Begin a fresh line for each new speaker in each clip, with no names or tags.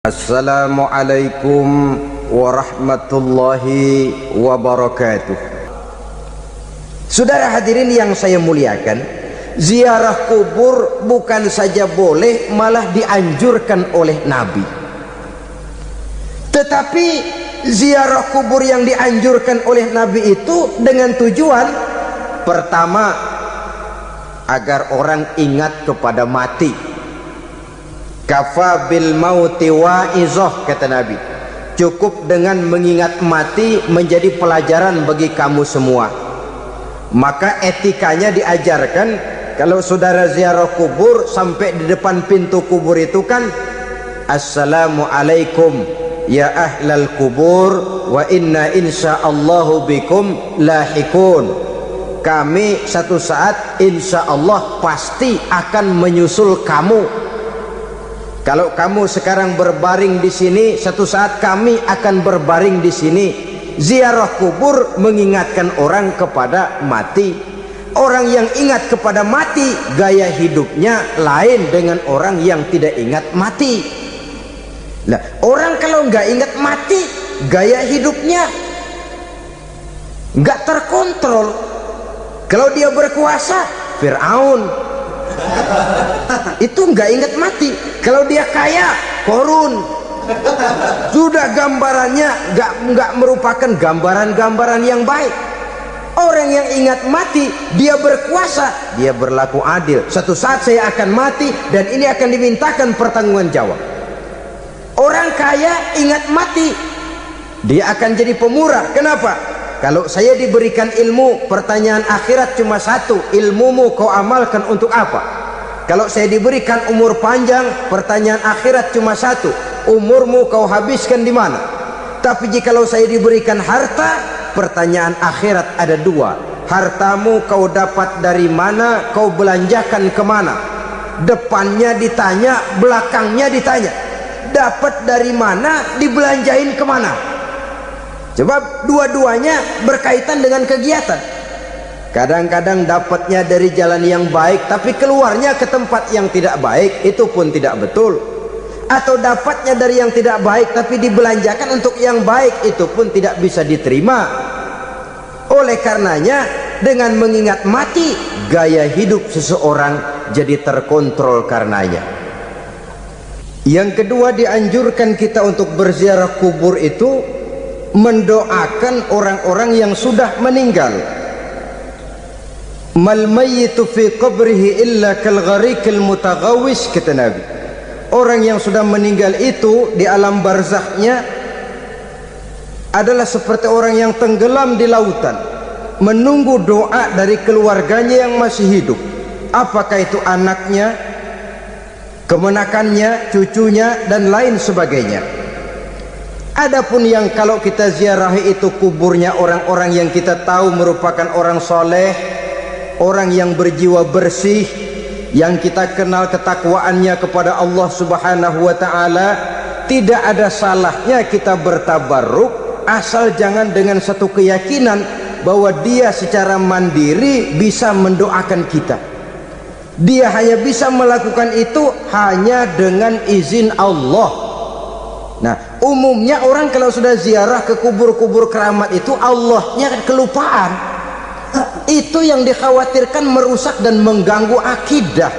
Assalamualaikum warahmatullahi wabarakatuh. Saudara hadirin yang saya muliakan, ziarah kubur bukan saja boleh, malah dianjurkan oleh Nabi. Tetapi ziarah kubur yang dianjurkan oleh Nabi itu dengan tujuan pertama, agar orang ingat kepada mati. Kafa bil mauti wa'izah, kata Nabi. Cukup dengan mengingat mati menjadi pelajaran bagi kamu semua. Maka etikanya diajarkan, kalau saudara ziarah kubur sampai di depan pintu kubur itu kan, Assalamualaikum ya ahlal kubur wa inna insyaallahu bikum lahikun. Kami satu saat insyaallah pasti akan menyusul kamu. Kalau kamu sekarang berbaring di sini, satu saat kami akan berbaring di sini. Ziarah kubur mengingatkan orang kepada mati. Orang yang ingat kepada mati, gaya hidupnya lain dengan orang yang tidak ingat mati. Nah, orang kalau nggak ingat mati, gaya hidupnya nggak terkontrol. Kalau dia berkuasa, Fir'aun. Itu nggak ingat mati. Kalau dia kaya, Korun. Sudah gambarannya nggak merupakan gambaran-gambaran yang baik. Orang yang ingat mati, dia berkuasa, dia berlaku adil. Suatu saat saya akan mati dan ini akan dimintakan pertanggungan jawab. Orang kaya ingat mati, dia akan jadi pemurah. Kenapa? Kalau saya diberikan ilmu, pertanyaan akhirat cuma satu, ilmumu kau amalkan untuk apa? Kalau saya diberikan umur panjang, pertanyaan akhirat cuma satu, umurmu kau habiskan di mana? Tapi jikalau saya diberikan harta, pertanyaan akhirat ada dua, hartamu kau dapat dari mana, kau belanjakan kemana? Depannya ditanya, belakangnya ditanya. Dapat dari mana, dibelanjain kemana? Sebab dua-duanya berkaitan dengan kegiatan. Kadang-kadang dapatnya dari jalan yang baik, tapi keluarnya ke tempat yang tidak baik, itu pun tidak betul. Atau dapatnya dari yang tidak baik, tapi dibelanjakan untuk yang baik, itu pun tidak bisa diterima. Oleh karenanya, dengan mengingat mati, gaya hidup seseorang jadi terkontrol karenanya. Yang kedua, dianjurkan kita untuk berziarah kubur itu mendoakan orang-orang yang sudah meninggal. Mal mayyitu fi qabrihi illa kal gharikil mutaghawis, kata Nabi. Orang yang sudah meninggal itu di alam barzakhnya adalah seperti orang yang tenggelam di lautan, menunggu doa dari keluarganya yang masih hidup. Apakah itu anaknya, kemenakannya, cucunya, dan lain sebagainya. Adapun yang kalau kita ziarahi itu kuburnya orang-orang yang kita tahu merupakan orang soleh, orang yang berjiwa bersih, yang kita kenal ketakwaannya kepada Allah Subhanahu wa ta'ala, tidak ada salahnya kita bertabarruk, asal jangan dengan satu keyakinan bahwa dia secara mandiri bisa mendoakan kita. Dia hanya bisa melakukan itu hanya dengan izin Allah. Nah, umumnya orang kalau sudah ziarah ke kubur-kubur keramat itu, Allahnya kelupaan. Itu yang dikhawatirkan merusak dan mengganggu akidah.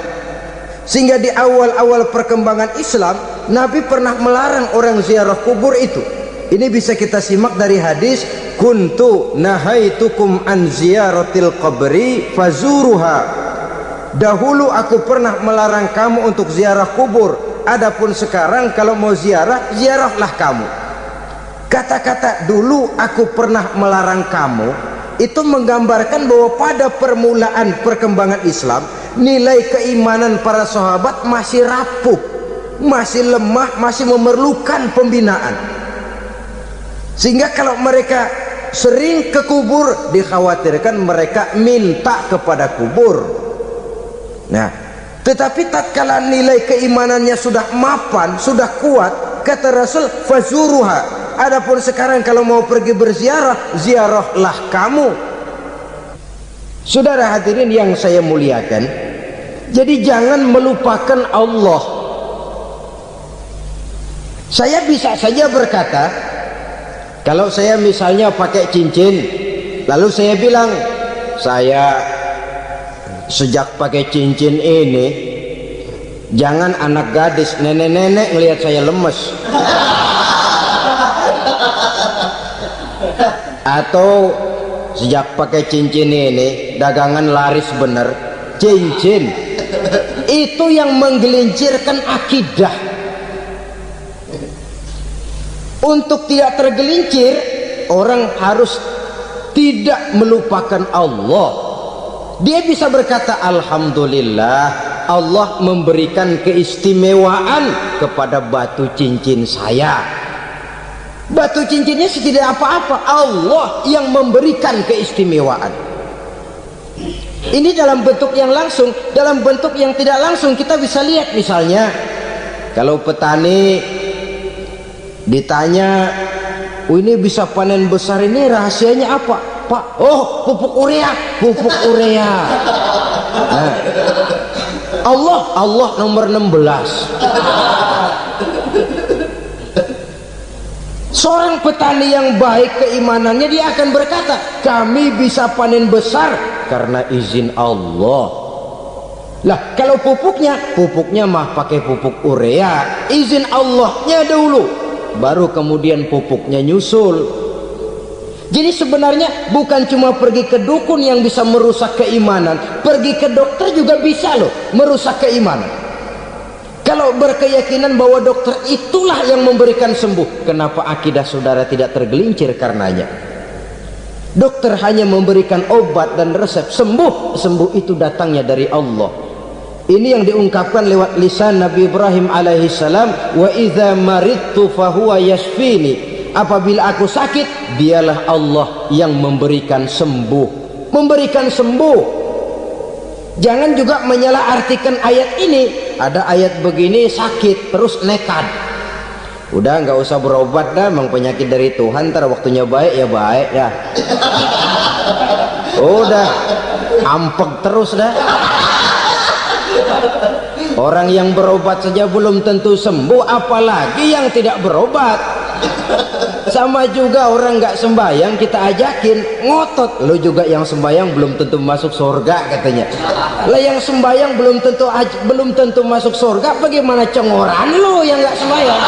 Sehingga di awal-awal perkembangan Islam, Nabi pernah melarang orang ziarah kubur itu. Ini bisa kita simak dari hadis, kuntu nahaitukum an ziyaratil qabri fazuruha. Dahulu aku pernah melarang kamu untuk ziarah kubur, adapun sekarang kalau mau ziarah, ziarahlah kamu. Kata-kata dulu aku pernah melarang kamu itu menggambarkan bahwa pada permulaan perkembangan Islam, nilai keimanan para sahabat masih rapuh, masih lemah, masih memerlukan pembinaan. Sehingga kalau mereka sering ke kubur, dikhawatirkan mereka minta kepada kubur. Nah, tetapi tatkala nilai keimanannya sudah mapan, sudah kuat, kata Rasul, fazuruha. Adapun sekarang kalau mau pergi berziarah, ziarahlah kamu. Saudara hadirin yang saya muliakan, jadi jangan melupakan Allah. Saya bisa saja berkata, kalau saya misalnya pakai cincin, lalu saya bilang, saya sejak pakai cincin ini, jangan anak gadis, nenek-nenek ngelihat saya lemes. Atau sejak pakai cincin ini, dagangan laris bener. Cincin itu yang menggelincirkan akidah. Untuk tidak tergelincir, orang harus tidak melupakan Allah. Dia bisa berkata, alhamdulillah, Allah memberikan keistimewaan kepada batu cincin saya. Batu cincinnya tidak apa-apa, Allah yang memberikan keistimewaan. Ini dalam bentuk yang langsung. Dalam bentuk yang tidak langsung kita bisa lihat, misalnya kalau petani ditanya, oh ini bisa panen besar ini rahasianya apa Pak? Oh, pupuk urea. Pupuk urea. Nah, Allah nomor 16. Seorang petani yang baik keimanannya, dia akan berkata, kami bisa panen besar karena izin Allah. Lah, kalau pupuknya mah pakai pupuk urea, izin Allahnya dulu, baru kemudian pupuknya nyusul. Jadi sebenarnya bukan cuma pergi ke dukun yang bisa merusak keimanan, pergi ke dokter juga bisa loh merusak keimanan. Kalau berkeyakinan bahwa dokter itulah yang memberikan sembuh, kenapa akidah saudara tidak tergelincir karenanya? Dokter hanya memberikan obat dan resep, sembuh itu datangnya dari Allah. Ini yang diungkapkan lewat lisan Nabi Ibrahim alaihissalam, wa idza maridtu fahuwa yashfini. Apabila aku sakit, dialah Allah yang memberikan sembuh. Memberikan sembuh. Jangan juga menyalahartikan ayat ini. Ada ayat begini sakit terus nekat. Udah nggak usah berobat dah, memang penyakit dari Tuhan, ntar waktunya baik ya baik ya. Udah ampek terus dah. Orang yang berobat saja belum tentu sembuh, apalagi yang tidak berobat. Sama juga orang nggak sembahyang kita ajakin ngotot, lo juga yang sembahyang belum tentu masuk surga katanya. Lah yang sembahyang belum tentu masuk surga, bagaimana cengoran lo yang nggak sembahyang?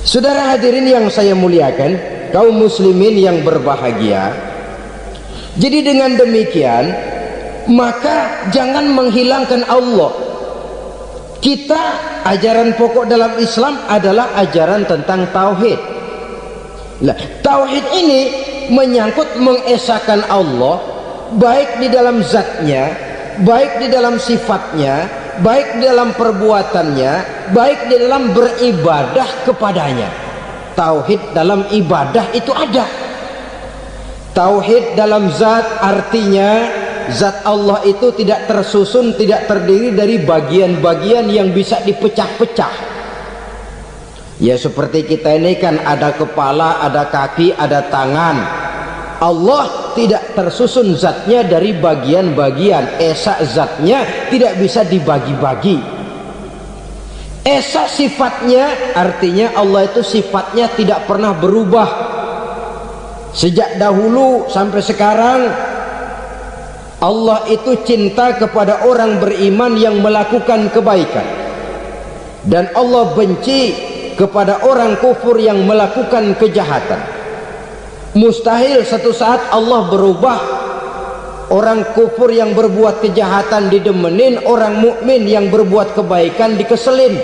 Saudara hadirin yang saya muliakan, kaum muslimin yang berbahagia. Jadi dengan demikian, maka jangan menghilangkan Allah. Kita, ajaran pokok dalam Islam adalah ajaran tentang tauhid. Nah, tauhid ini menyangkut mengesahkan Allah, baik di dalam zatnya, baik di dalam sifatnya, baik di dalam perbuatannya, baik di dalam beribadah kepadanya. Tauhid dalam ibadah itu ada. Tauhid dalam zat artinya zat Allah itu tidak tersusun, tidak terdiri dari bagian-bagian yang bisa dipecah-pecah. Ya seperti kita ini kan ada kepala, ada kaki, ada tangan. Allah tidak tersusun zatnya dari bagian-bagian. Esa zatnya tidak bisa dibagi-bagi. Esa sifatnya artinya Allah itu sifatnya tidak pernah berubah. Sejak dahulu sampai sekarang Allah itu cinta kepada orang beriman yang melakukan kebaikan, dan Allah benci kepada orang kufur yang melakukan kejahatan. Mustahil satu saat Allah berubah, orang kufur yang berbuat kejahatan didemenin, orang mukmin yang berbuat kebaikan dikeselin.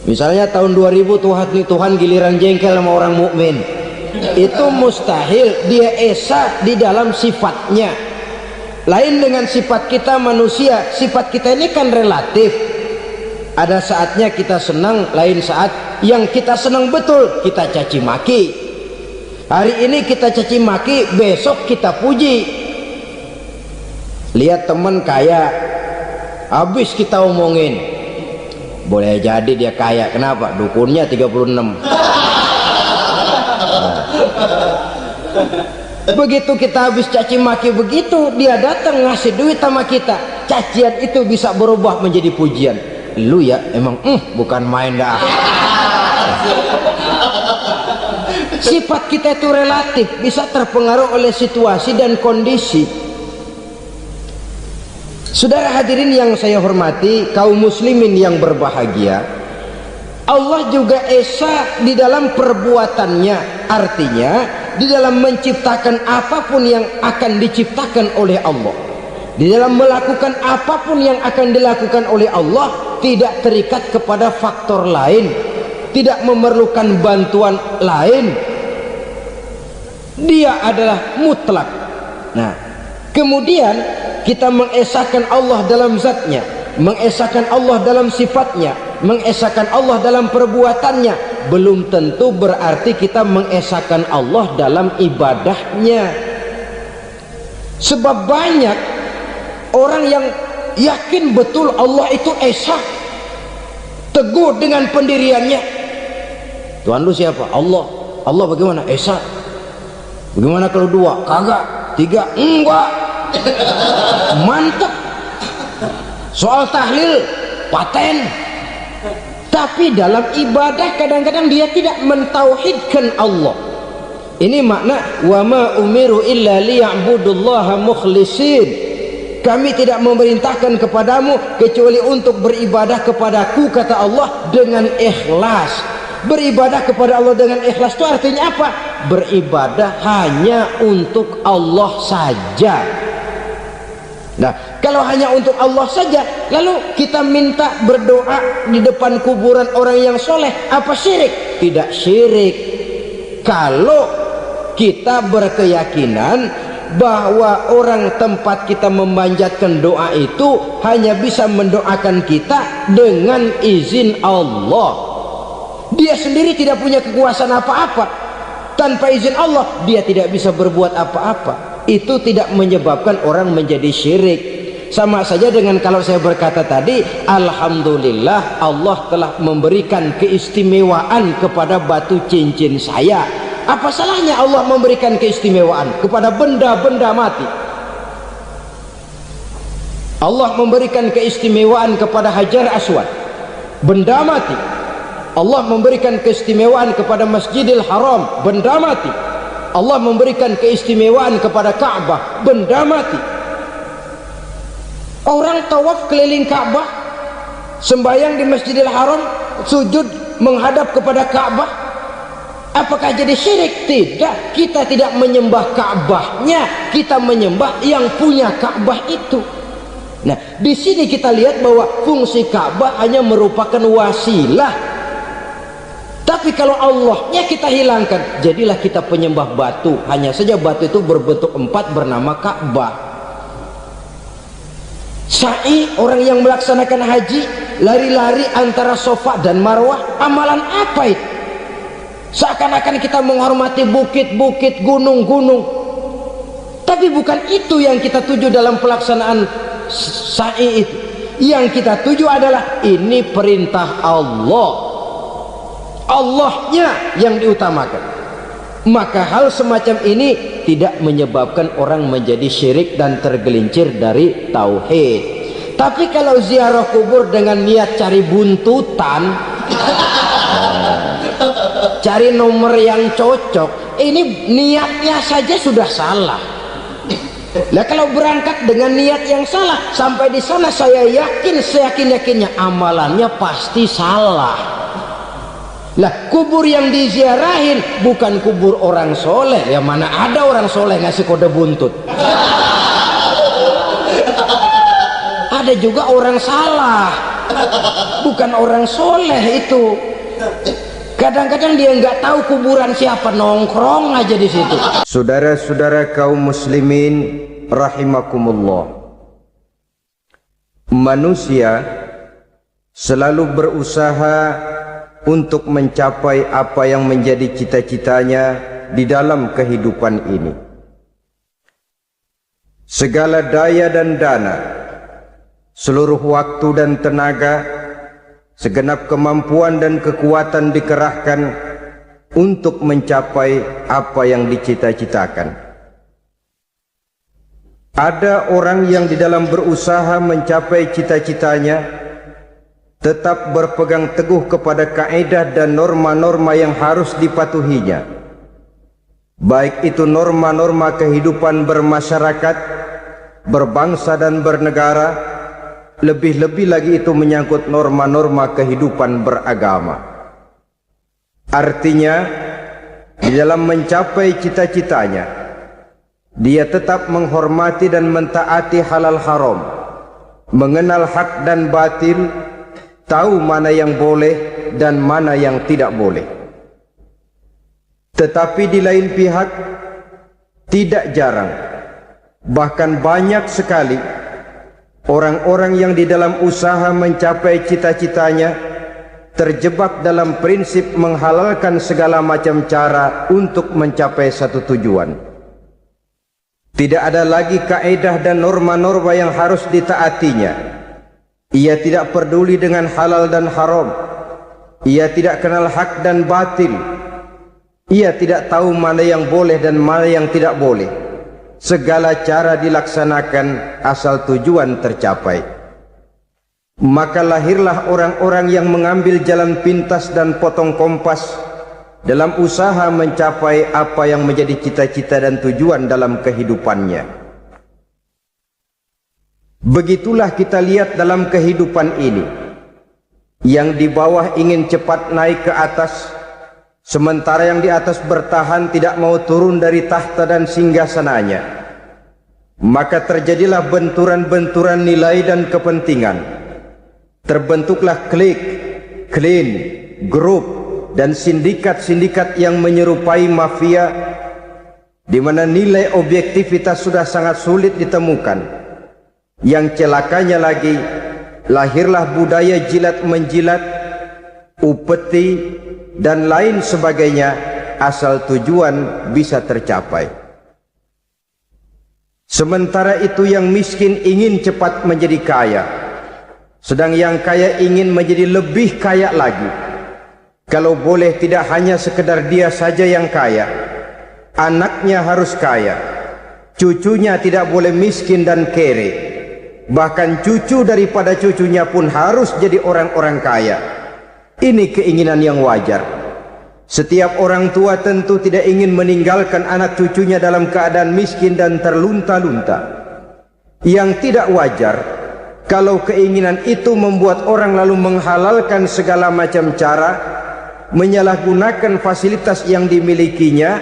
Misalnya tahun 2000 Tuhan giliran jengkel sama orang mukmin, itu mustahil. Dia esa di dalam sifatnya. Lain dengan sifat kita manusia. Sifat kita ini kan relatif. Ada saatnya kita senang, lain saat yang kita senang betul kita caci maki. Hari ini kita caci maki, besok kita puji. Lihat teman kaya, habis kita omongin, boleh jadi dia kaya. Kenapa? Dukunnya 36. Begitu kita habis caci maki begitu, dia datang ngasih duit sama kita. cacian itu bisa berubah menjadi pujian. Lu ya emang bukan main dah. Sifat kita itu relatif, bisa terpengaruh oleh situasi dan kondisi. Saudara hadirin yang saya hormati, kaum muslimin yang berbahagia, Allah juga esa di dalam perbuatannya. Artinya di dalam menciptakan apapun yang akan diciptakan oleh Allah, di dalam melakukan apapun yang akan dilakukan oleh Allah, tidak terikat kepada faktor lain, tidak memerlukan bantuan lain. Dia adalah mutlak. Nah, kemudian kita mengesahkan Allah dalam zatnya, mengesahkan Allah dalam sifatnya, mengesahkan Allah dalam perbuatannya, belum tentu berarti kita mengesahkan Allah dalam ibadahnya. Sebab banyak orang yang yakin betul Allah itu esa, teguh dengan pendiriannya. Tuhan lu siapa? Allah. Allah bagaimana? Esa. Bagaimana kalau dua? Kagak. Tiga? Enggak. Mantap. Soal tahlil paten. Tapi dalam ibadah kadang-kadang dia tidak mentauhidkan Allah. Ini makna wa ma umiru illa liya'budullaha mukhlisin. Kami tidak memerintahkan kepadamu kecuali untuk beribadah kepadaku, kata Allah, dengan ikhlas. Beribadah kepada Allah dengan ikhlas itu artinya apa? Beribadah hanya untuk Allah saja. Nah, kalau hanya untuk Allah saja, lalu kita minta berdoa di depan kuburan orang yang soleh, apa syirik? Tidak syirik. Kalau kita berkeyakinan bahwa orang tempat kita memanjatkan doa itu hanya bisa mendoakan kita dengan izin Allah. Dia sendiri tidak punya kekuasaan apa-apa. Tanpa izin Allah dia tidak bisa berbuat apa-apa. Itu tidak menyebabkan orang menjadi syirik. Sama saja dengan kalau saya berkata tadi, alhamdulillah Allah telah memberikan keistimewaan kepada batu cincin saya. Apa salahnya Allah memberikan keistimewaan kepada benda-benda mati? Allah memberikan keistimewaan kepada Hajar Aswad, benda mati. Allah memberikan keistimewaan kepada Masjidil Haram, benda mati. Allah memberikan keistimewaan kepada Ka'bah, benda mati. Orang tawaf keliling Ka'bah, sembahyang di Masjidil Haram, sujud menghadap kepada Ka'bah, apakah jadi syirik? Tidak. Kita tidak menyembah Ka'bahnya, kita menyembah yang punya Ka'bah itu. Nah, di sini kita lihat bahwa fungsi Ka'bah hanya merupakan wasilah. Tapi kalau Allahnya kita hilangkan, jadilah kita penyembah batu. Hanya saja batu itu berbentuk 4 bernama Ka'bah. Sa'i, orang yang melaksanakan haji, lari-lari antara Safa dan Marwah, amalan apa itu? Seakan-akan kita menghormati bukit-bukit, gunung-gunung. Tapi bukan itu yang kita tuju dalam pelaksanaan sa'i itu. Yang kita tuju adalah ini perintah Allah, Allahnya yang diutamakan. Maka hal semacam ini tidak menyebabkan orang menjadi syirik dan tergelincir dari tauhid. Tapi kalau ziarah kubur dengan niat cari buntutan, cari nomor yang cocok, ini niatnya saja sudah salah. Nah, kalau berangkat dengan niat yang salah, sampai di sana saya yakin, seyakin-yakinnya amalannya pasti salah. Lah, kubur yang diziarahin bukan kubur orang soleh. Ya mana ada orang soleh ngasih kode buntut. Ada juga orang salah, bukan orang soleh itu. Kadang-kadang dia nggak tahu kuburan siapa, nongkrong aja di situ.
Saudara-saudara kaum muslimin rahimakumullah, manusia selalu berusaha untuk mencapai apa yang menjadi cita-citanya di dalam kehidupan ini. Segala daya dan dana, seluruh waktu dan tenaga, segenap kemampuan dan kekuatan dikerahkan untuk mencapai apa yang dicita-citakan. Ada orang yang di dalam berusaha mencapai cita-citanya tetap berpegang teguh kepada kaedah dan norma-norma yang harus dipatuhinya, baik itu norma-norma kehidupan bermasyarakat, berbangsa dan bernegara, lebih-lebih lagi itu menyangkut norma-norma kehidupan beragama. Artinya, di dalam mencapai cita-citanya, dia tetap menghormati dan mentaati halal haram, mengenal hak dan batil, tahu mana yang boleh dan mana yang tidak boleh. Tetapi di lain pihak, tidak jarang, bahkan banyak sekali orang-orang yang di dalam usaha mencapai cita-citanya terjebak dalam prinsip menghalalkan segala macam cara untuk mencapai satu tujuan. Tidak ada lagi kaedah dan norma-norma yang harus ditaatinya. Ia tidak peduli dengan halal dan haram. Ia tidak kenal hak dan batil. Ia tidak tahu mana yang boleh dan mana yang tidak boleh. Segala cara dilaksanakan asal tujuan tercapai. Maka lahirlah orang-orang yang mengambil jalan pintas dan potong kompas dalam usaha mencapai apa yang menjadi cita-cita dan tujuan dalam kehidupannya. Begitulah kita lihat dalam kehidupan ini. Yang di bawah ingin cepat naik ke atas, sementara yang di atas bertahan tidak mau turun dari tahta dan singgasananya. Maka terjadilah benturan-benturan nilai dan kepentingan. Terbentuklah klik, klan, grup dan sindikat-sindikat yang menyerupai mafia, di mana nilai objektivitas sudah sangat sulit ditemukan. Yang celakanya lagi, lahirlah budaya jilat-menjilat, upeti, dan lain sebagainya, asal tujuan bisa tercapai. Sementara itu yang miskin ingin cepat menjadi kaya, sedang yang kaya ingin menjadi lebih kaya lagi. Kalau boleh tidak hanya sekedar dia saja yang kaya, anaknya harus kaya, cucunya tidak boleh miskin dan kere, bahkan cucu daripada cucunya pun harus jadi orang-orang kaya. Ini keinginan yang wajar. Setiap orang tua tentu tidak ingin meninggalkan anak cucunya dalam keadaan miskin dan terlunta-lunta. Yang tidak wajar kalau keinginan itu membuat orang lalu menghalalkan segala macam cara, menyalahgunakan fasilitas yang dimilikinya,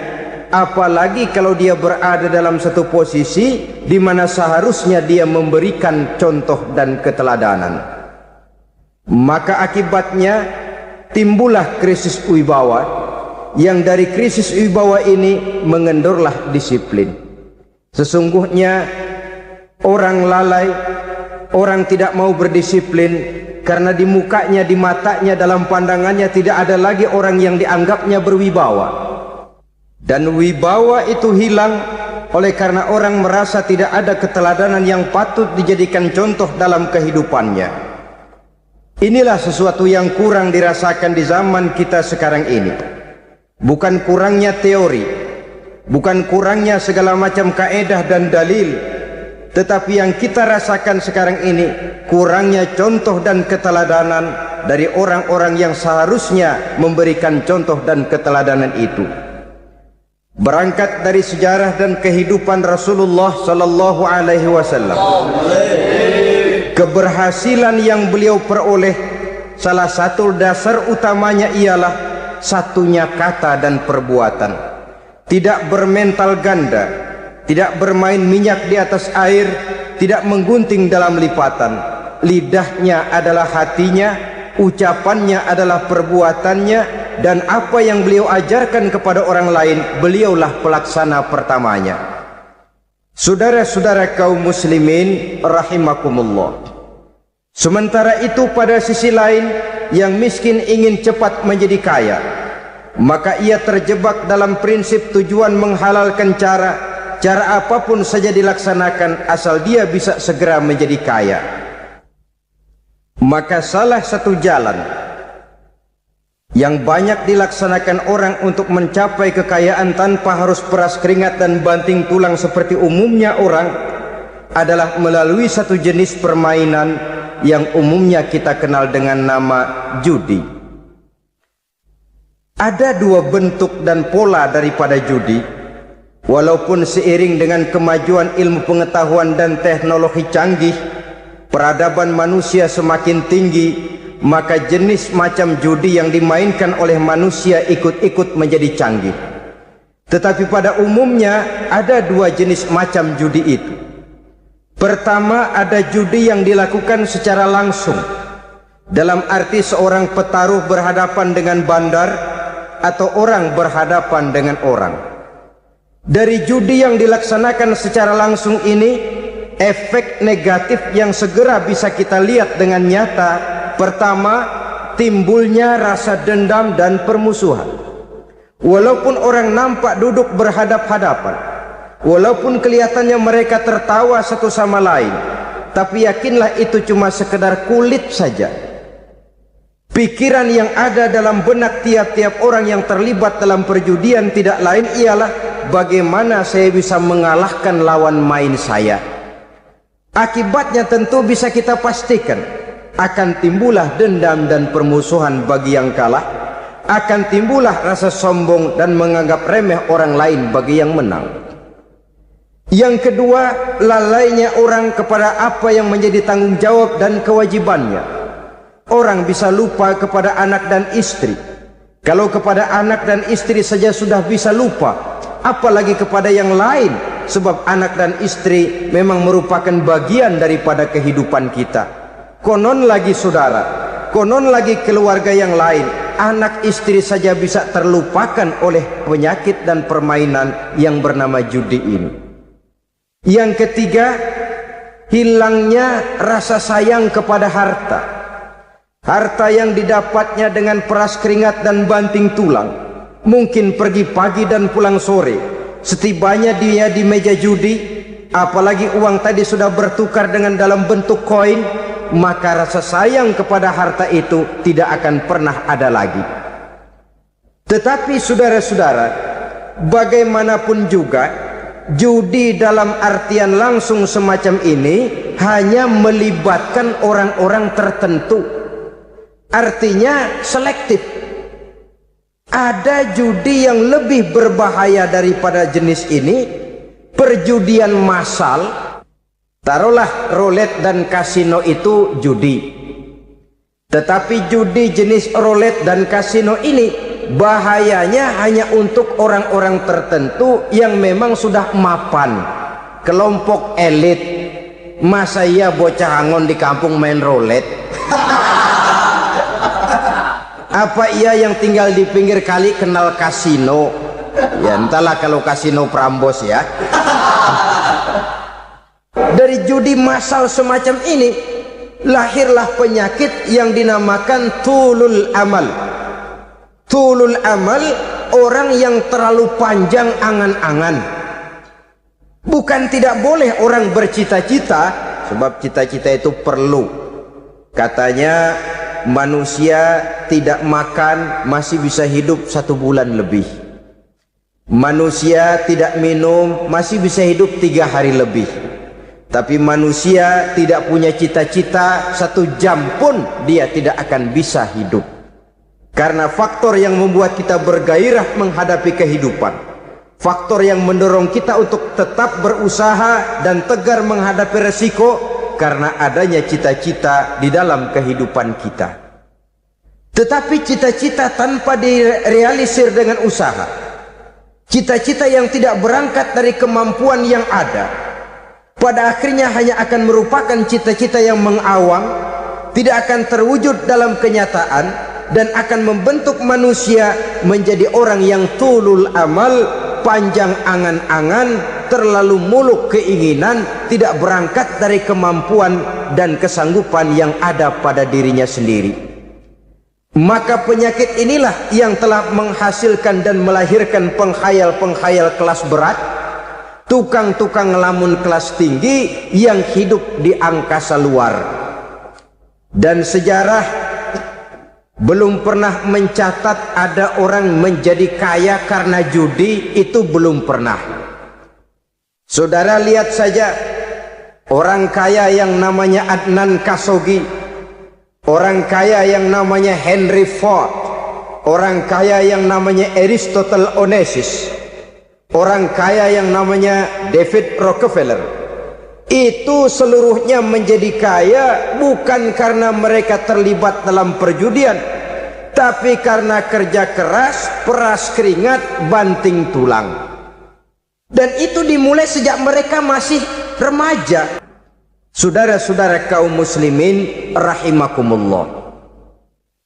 apalagi kalau dia berada dalam satu posisi di mana seharusnya dia memberikan contoh dan keteladanan. Maka akibatnya timbullah krisis wibawa, yang dari krisis wibawa ini mengendorlah disiplin. Sesungguhnya orang lalai, orang tidak mau berdisiplin karena di mukanya, di matanya, dalam pandangannya tidak ada lagi orang yang dianggapnya berwibawa. Dan wibawa itu hilang oleh karena orang merasa tidak ada keteladanan yang patut dijadikan contoh dalam kehidupannya. Inilah sesuatu yang kurang dirasakan di zaman kita sekarang ini. Bukan kurangnya teori, bukan kurangnya segala macam kaedah dan dalil, tetapi yang kita rasakan sekarang ini kurangnya contoh dan keteladanan dari orang-orang yang seharusnya memberikan contoh dan keteladanan itu. Berangkat dari sejarah dan kehidupan Rasulullah sallallahu alaihi wasallam, keberhasilan yang beliau peroleh, salah satu dasar utamanya ialah satunya kata dan perbuatan. Tidak bermental ganda, tidak bermain minyak di atas air, tidak menggunting dalam lipatan. Lidahnya adalah hatinya, ucapannya adalah perbuatannya, dan apa yang beliau ajarkan kepada orang lain, beliaulah pelaksana pertamanya. Saudara-saudara kaum muslimin rahimakumullah. Sementara itu pada sisi lain, yang miskin ingin cepat menjadi kaya, maka ia terjebak dalam prinsip tujuan menghalalkan cara apapun saja dilaksanakan asal dia bisa segera menjadi kaya. Maka salah satu jalan yang banyak dilaksanakan orang untuk mencapai kekayaan tanpa harus peras keringat dan banting tulang seperti umumnya orang adalah melalui satu jenis permainan yang umumnya kita kenal dengan nama judi. Ada dua bentuk dan pola daripada judi. Walaupun seiring dengan kemajuan ilmu pengetahuan dan teknologi canggih, peradaban manusia semakin tinggi, maka jenis macam judi yang dimainkan oleh manusia ikut-ikut menjadi canggih. Tetapi pada umumnya ada dua jenis macam judi itu. Pertama, ada judi yang dilakukan secara langsung, dalam arti seorang petaruh berhadapan dengan bandar atau orang berhadapan dengan orang. Dari judi yang dilaksanakan secara langsung ini, efek negatif yang segera bisa kita lihat dengan nyata. Pertama, timbulnya rasa dendam dan permusuhan. Walaupun orang nampak duduk berhadap-hadapan, walaupun kelihatannya mereka tertawa satu sama lain, tapi yakinlah itu cuma sekedar kulit saja. Pikiran yang ada dalam benak tiap-tiap orang yang terlibat dalam perjudian tidak lain ialah bagaimana saya bisa mengalahkan lawan main saya. Akibatnya tentu bisa kita pastikan akan timbullah dendam dan permusuhan bagi yang kalah, akan timbullah rasa sombong dan menganggap remeh orang lain bagi yang menang. Yang kedua, lalainya orang kepada apa yang menjadi tanggung jawab dan kewajibannya. Orang bisa lupa kepada anak dan istri. Kalau kepada anak dan istri saja sudah bisa lupa, apalagi kepada yang lain, sebab anak dan istri memang merupakan bagian daripada kehidupan kita. Konon lagi saudara, konon lagi keluarga yang lain, anak istri saja bisa terlupakan oleh penyakit dan permainan yang bernama judi ini. Yang ketiga, hilangnya rasa sayang kepada harta. Harta yang didapatnya dengan peras keringat dan banting tulang, mungkin pergi pagi dan pulang sore. Setibanya dia di meja judi, apalagi uang tadi sudah bertukar dengan dalam bentuk koin, maka rasa sayang kepada harta itu tidak akan pernah ada lagi. Tetapi saudara-saudara, bagaimanapun juga, judi dalam artian langsung semacam ini hanya melibatkan orang-orang tertentu. Artinya selektif. Ada judi yang lebih berbahaya daripada jenis ini, perjudian massal. Taruhlah roulette dan kasino itu judi. Tetapi judi jenis roulette dan kasino ini bahayanya hanya untuk orang-orang tertentu yang memang sudah mapan, kelompok elit. Masa iya bocah angon di kampung main roulette? Apa ia yang tinggal di pinggir kali kenal kasino? Ya entahlah kalau kasino Prambos ya. Dari judi massal semacam ini lahirlah penyakit yang dinamakan tulul amal. Tulul amal, orang yang terlalu panjang angan-angan. Bukan tidak boleh orang bercita-cita, sebab cita-cita itu perlu. Katanya manusia tidak makan masih bisa hidup 1 bulan lebih. Manusia tidak minum masih bisa hidup 3 hari lebih. Tapi manusia tidak punya cita-cita 1 jam pun dia tidak akan bisa hidup. Karena faktor yang membuat kita bergairah menghadapi kehidupan, faktor yang mendorong kita untuk tetap berusaha dan tegar menghadapi resiko, karena adanya cita-cita di dalam kehidupan kita. Tetapi cita-cita tanpa direalisir dengan usaha, cita-cita yang tidak berangkat dari kemampuan yang ada, pada akhirnya hanya akan merupakan cita-cita yang mengawang, tidak akan terwujud dalam kenyataan, dan akan membentuk manusia menjadi orang yang tulul amal, panjang angan-angan, terlalu muluk keinginan, tidak berangkat dari kemampuan dan kesanggupan yang ada pada dirinya sendiri. Maka penyakit inilah yang telah menghasilkan dan melahirkan penghayal-penghayal kelas berat, tukang-tukang ngelamun kelas tinggi yang hidup di angkasa luar. Dan sejarah belum pernah mencatat ada orang menjadi kaya karena judi, itu belum pernah. Saudara lihat saja orang kaya yang namanya Adnan Khashoggi, orang kaya yang namanya Henry Ford, orang kaya yang namanya Aristotle Onassis, orang kaya yang namanya David Rockefeller. Itu seluruhnya menjadi kaya bukan karena mereka terlibat dalam perjudian, tapi karena kerja keras, peras keringat, banting tulang. Dan itu dimulai sejak mereka masih remaja. Saudara-saudara kaum muslimin rahimakumullah.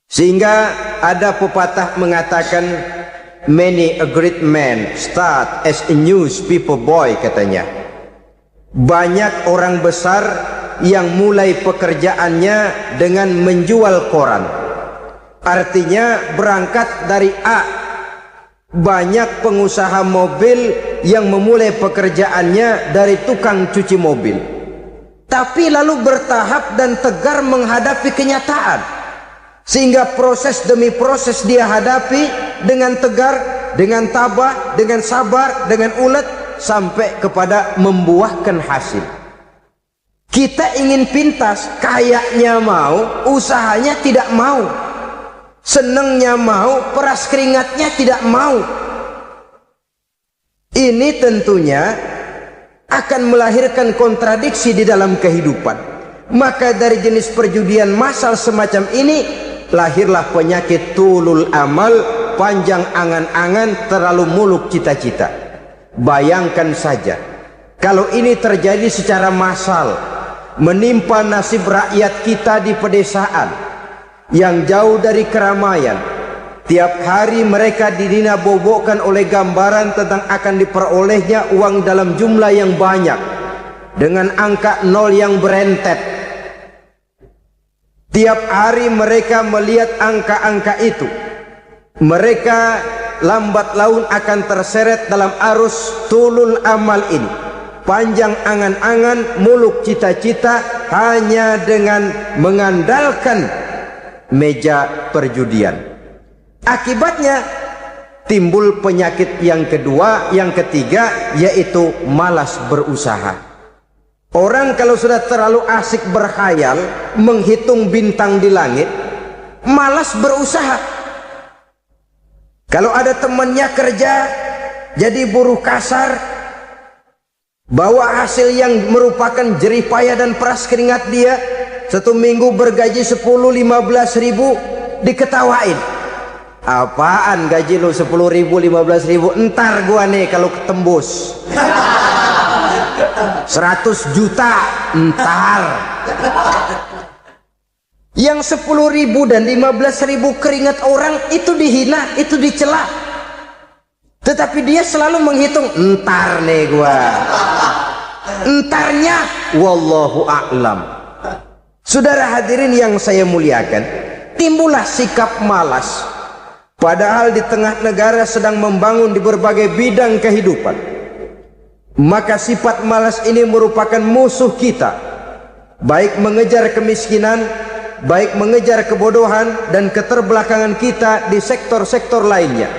Sehingga ada pepatah mengatakan, many a great man start as a newspaper boy, katanya. Banyak orang besar yang mulai pekerjaannya dengan menjual koran. Artinya berangkat dari A. Banyak pengusaha mobil yang memulai pekerjaannya dari tukang cuci mobil, tapi lalu bertahap dan tegar menghadapi kenyataan, sehingga proses demi proses dia hadapi dengan tegar, dengan tabah, dengan sabar, dengan ulet, sampai kepada membuahkan hasil. Kita ingin pintas, kayaknya mau, usahanya tidak mau, senengnya mau, peras keringatnya tidak mau. Ini tentunya akan melahirkan kontradiksi di dalam kehidupan. Maka dari jenis perjudian massal semacam ini lahirlah penyakit tulul amal, panjang angan-angan, terlalu muluk cita-cita. Bayangkan saja kalau ini terjadi secara massal, menimpa nasib rakyat kita di pedesaan yang jauh dari keramaian. Tiap hari mereka didina-bobokkan oleh gambaran tentang akan diperolehnya uang dalam jumlah yang banyak dengan angka nol yang berentet. Tiap hari mereka melihat angka-angka itu. Mereka lambat laun akan terseret dalam arus tulul amal ini. Panjang angan-angan, muluk cita-cita, hanya dengan mengandalkan meja perjudian. Akibatnya timbul penyakit yang kedua, yang ketiga, yaitu malas berusaha. Orang kalau sudah terlalu asik berkhayal, menghitung bintang di langit, malas berusaha. Kalau ada temannya kerja jadi buruh kasar, bawa hasil yang merupakan jerih payah dan peras keringat dia, satu minggu bergaji 10-15 ribu, diketawain. Apaan gaji lu 10 ribu, 15 ribu? Entar gua nih kalau ketembus 100 juta, entar. Yang 10 ribu dan 15 ribu keringat orang itu dihina, itu dicela. Tetapi dia selalu menghitung, entar nih gua. Entarnya wallahu a'lam. Saudara hadirin yang saya muliakan, timbullah sikap malas. Padahal di tengah negara sedang membangun di berbagai bidang kehidupan. Maka sifat malas ini merupakan musuh kita. Baik mengejar kemiskinan, baik mengejar kebodohan dan keterbelakangan kita di sektor-sektor lainnya.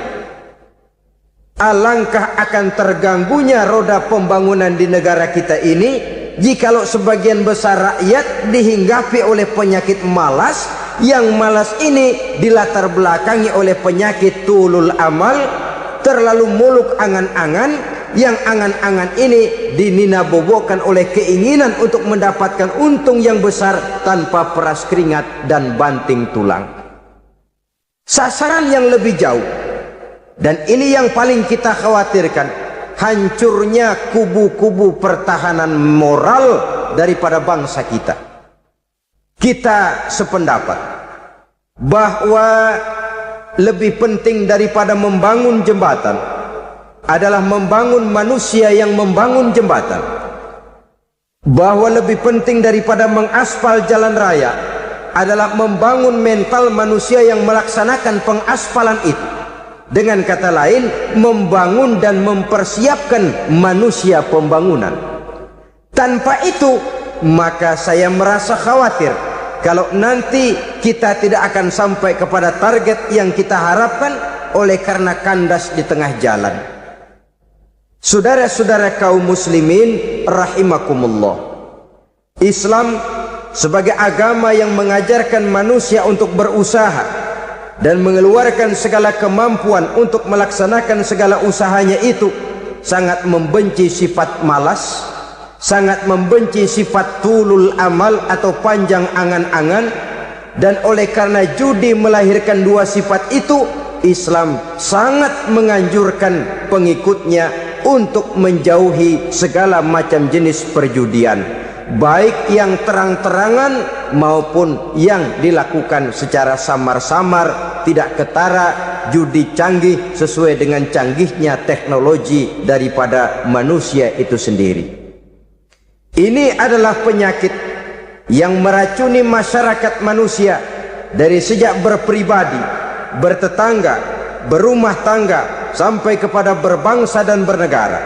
Alangkah akan terganggunya roda pembangunan di negara kita ini jikalau sebagian besar rakyat dihinggapi oleh penyakit malas, yang malas ini dilatar belakangi oleh penyakit tulul amal, terlalu muluk angan-angan, yang angan-angan ini dinina-bobokkan oleh keinginan untuk mendapatkan untung yang besar tanpa peras keringat dan banting tulang. Sasaran yang lebih jauh, dan ini yang paling kita khawatirkan, hancurnya kubu-kubu pertahanan moral daripada bangsa kita. Kita sependapat bahwa lebih penting daripada membangun jembatan adalah membangun manusia yang membangun jembatan. Bahwa lebih penting daripada mengaspal jalan raya adalah membangun mental manusia yang melaksanakan pengaspalan itu. Dengan kata lain, membangun dan mempersiapkan manusia pembangunan. Tanpa itu, maka saya merasa khawatir kalau nanti kita tidak akan sampai kepada target yang kita harapkan oleh karena kandas di tengah jalan. Saudara-saudara kaum muslimin rahimakumullah, Islam sebagai agama yang mengajarkan manusia untuk berusaha dan mengeluarkan segala kemampuan untuk melaksanakan segala usahanya itu, sangat membenci sifat malas, sangat membenci sifat tulul amal atau panjang angan-angan. Dan oleh karena judi melahirkan dua sifat itu, Islam sangat menganjurkan pengikutnya untuk menjauhi segala macam jenis perjudian, baik yang terang-terangan maupun yang dilakukan secara samar-samar, tidak ketara, judi canggih sesuai dengan canggihnya teknologi daripada manusia itu sendiri. Ini adalah penyakit yang meracuni masyarakat manusia dari sejak berpribadi, bertetangga, berumah tangga, sampai kepada berbangsa dan bernegara.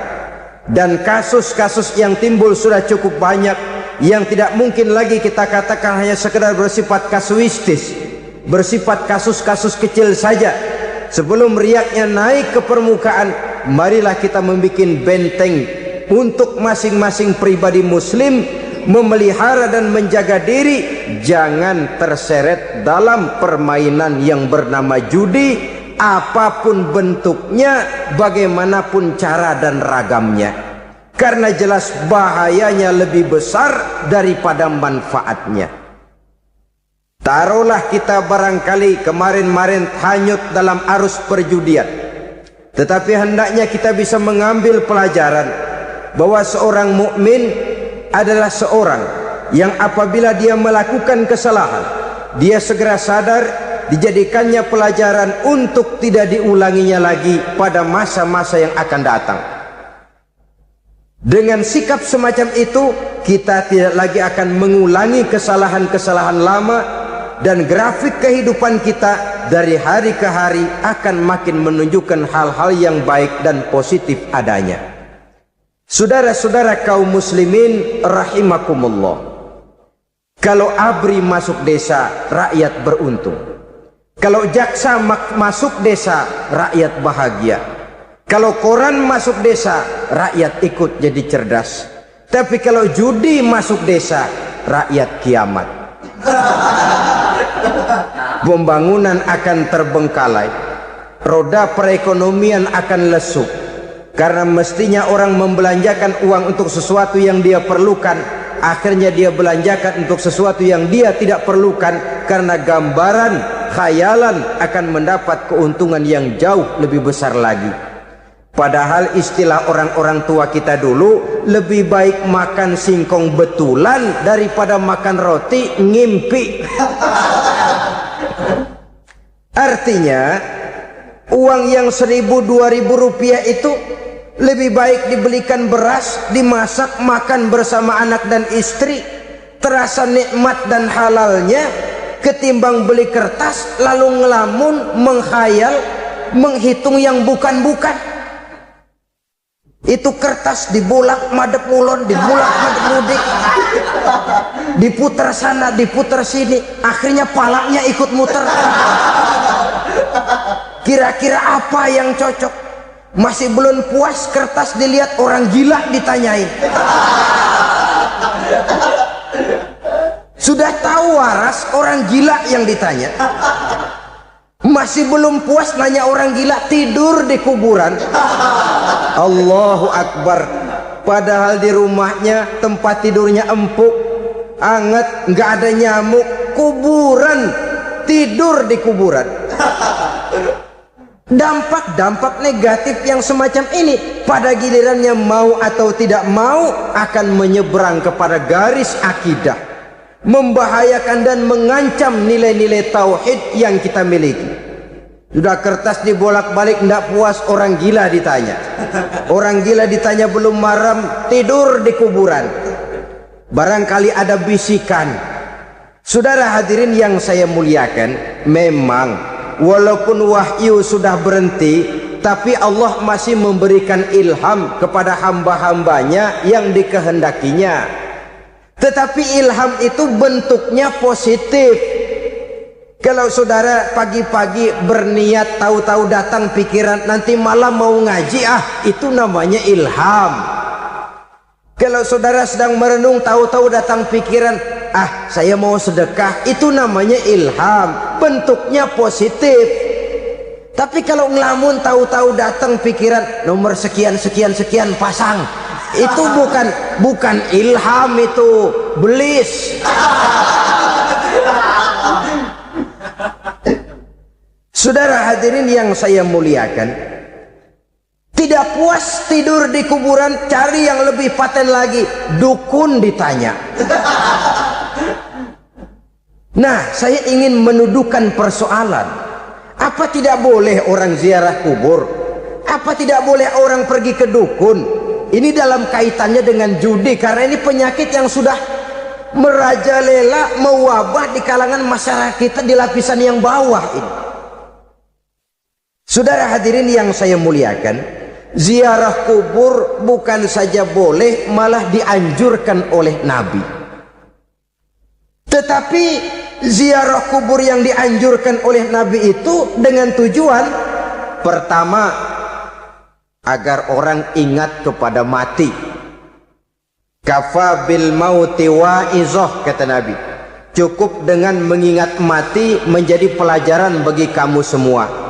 Dan kasus-kasus yang timbul sudah cukup banyak, yang tidak mungkin lagi kita katakan hanya sekedar bersifat kasuistis, bersifat kasus-kasus kecil saja. Sebelum riaknya naik ke permukaan, marilah kita membuat benteng untuk masing-masing pribadi muslim memelihara dan menjaga diri, jangan terseret dalam permainan yang bernama judi, apapun bentuknya, bagaimanapun cara dan ragamnya, karena jelas bahayanya lebih besar daripada manfaatnya. Taruhlah kita barangkali kemarin-marin hanyut dalam arus perjudian, tetapi hendaknya kita bisa mengambil pelajaran bahwa seorang mukmin adalah seorang yang apabila dia melakukan kesalahan, dia segera sadar, dijadikannya pelajaran untuk tidak diulanginya lagi pada masa-masa yang akan datang. Dengan sikap semacam itu, kita tidak lagi akan mengulangi kesalahan-kesalahan lama, dan grafik kehidupan kita dari hari ke hari akan makin menunjukkan hal-hal yang baik dan positif adanya. Saudara-saudara kaum muslimin rahimakumullah, kalau ABRI masuk desa, rakyat beruntung. Kalau jaksa masuk desa, rakyat bahagia. Kalau koran masuk desa, rakyat ikut jadi cerdas. Tapi kalau judi masuk desa, rakyat kiamat. Pembangunan akan terbengkalai, roda perekonomian akan lesu. Karena mestinya orang membelanjakan uang untuk sesuatu yang dia perlukan, akhirnya dia belanjakan untuk sesuatu yang dia tidak perlukan, karena gambaran, khayalan akan mendapat keuntungan yang jauh lebih besar lagi. Padahal istilah orang-orang tua kita dulu, lebih baik makan singkong betulan daripada makan roti ngimpi. Artinya uang yang 1.000-2.000 rupiah itu lebih baik dibelikan beras, dimasak, makan bersama anak dan istri, terasa nikmat dan halalnya, ketimbang beli kertas lalu ngelamun, menghayal, menghitung yang bukan-bukan. Itu kertas dibolak madep ulon, dibolak madep mudik, diputar sana, diputar sini, akhirnya palanya ikut muter. Kira-kira apa yang cocok? Masih belum puas, kertas dilihat, orang gila ditanyain. Sudah tahu waras, orang gila yang ditanya. Masih belum puas, nanya orang gila, tidur di kuburan. Allahu Akbar. Padahal di rumahnya tempat tidurnya empuk, anget, nggak ada nyamuk. Kuburan, tidur di kuburan. Dampak-dampak negatif yang semacam ini pada gilirannya mau atau tidak mau akan menyeberang kepada garis akidah, membahayakan dan mengancam nilai-nilai tauhid yang kita miliki. Sudah kertas dibolak-balik, tidak puas, orang gila ditanya. Orang gila ditanya belum maram, tidur di kuburan. Barangkali ada bisikan. Saudara hadirin yang saya muliakan, memang walaupun wahyu sudah berhenti, tapi Allah masih memberikan ilham kepada hamba-hambanya yang dikehendakinya. Tetapi ilham itu bentuknya positif. Kalau saudara pagi-pagi berniat, tahu-tahu datang pikiran nanti malam mau ngaji, itu namanya ilham.
Kalau saudara sedang merenung, tahu-tahu datang pikiran, ah saya mau sedekah, itu namanya ilham, bentuknya positif. Tapi kalau ngelamun, tahu-tahu datang pikiran, nomor sekian sekian sekian pasang, itu bukan ilham, itu belis. Saudara hadirin yang saya muliakan, tidak puas tidur di kuburan, cari yang lebih paten lagi, dukun ditanya. Nah, saya ingin menuduhkan persoalan. Apa tidak boleh orang ziarah kubur? Apa tidak boleh orang pergi ke dukun? Ini dalam kaitannya dengan judi, karena ini penyakit yang sudah merajalela, mewabah di kalangan masyarakat kita di lapisan yang bawah ini. Saudara hadirin yang saya muliakan, ziarah kubur bukan saja boleh, malah dianjurkan oleh Nabi. Tetapi ziarah kubur yang dianjurkan oleh Nabi itu dengan tujuan pertama, agar orang ingat kepada mati. Kafa bil mauti wa'izah, kata Nabi. Cukup dengan mengingat mati menjadi pelajaran bagi kamu semua.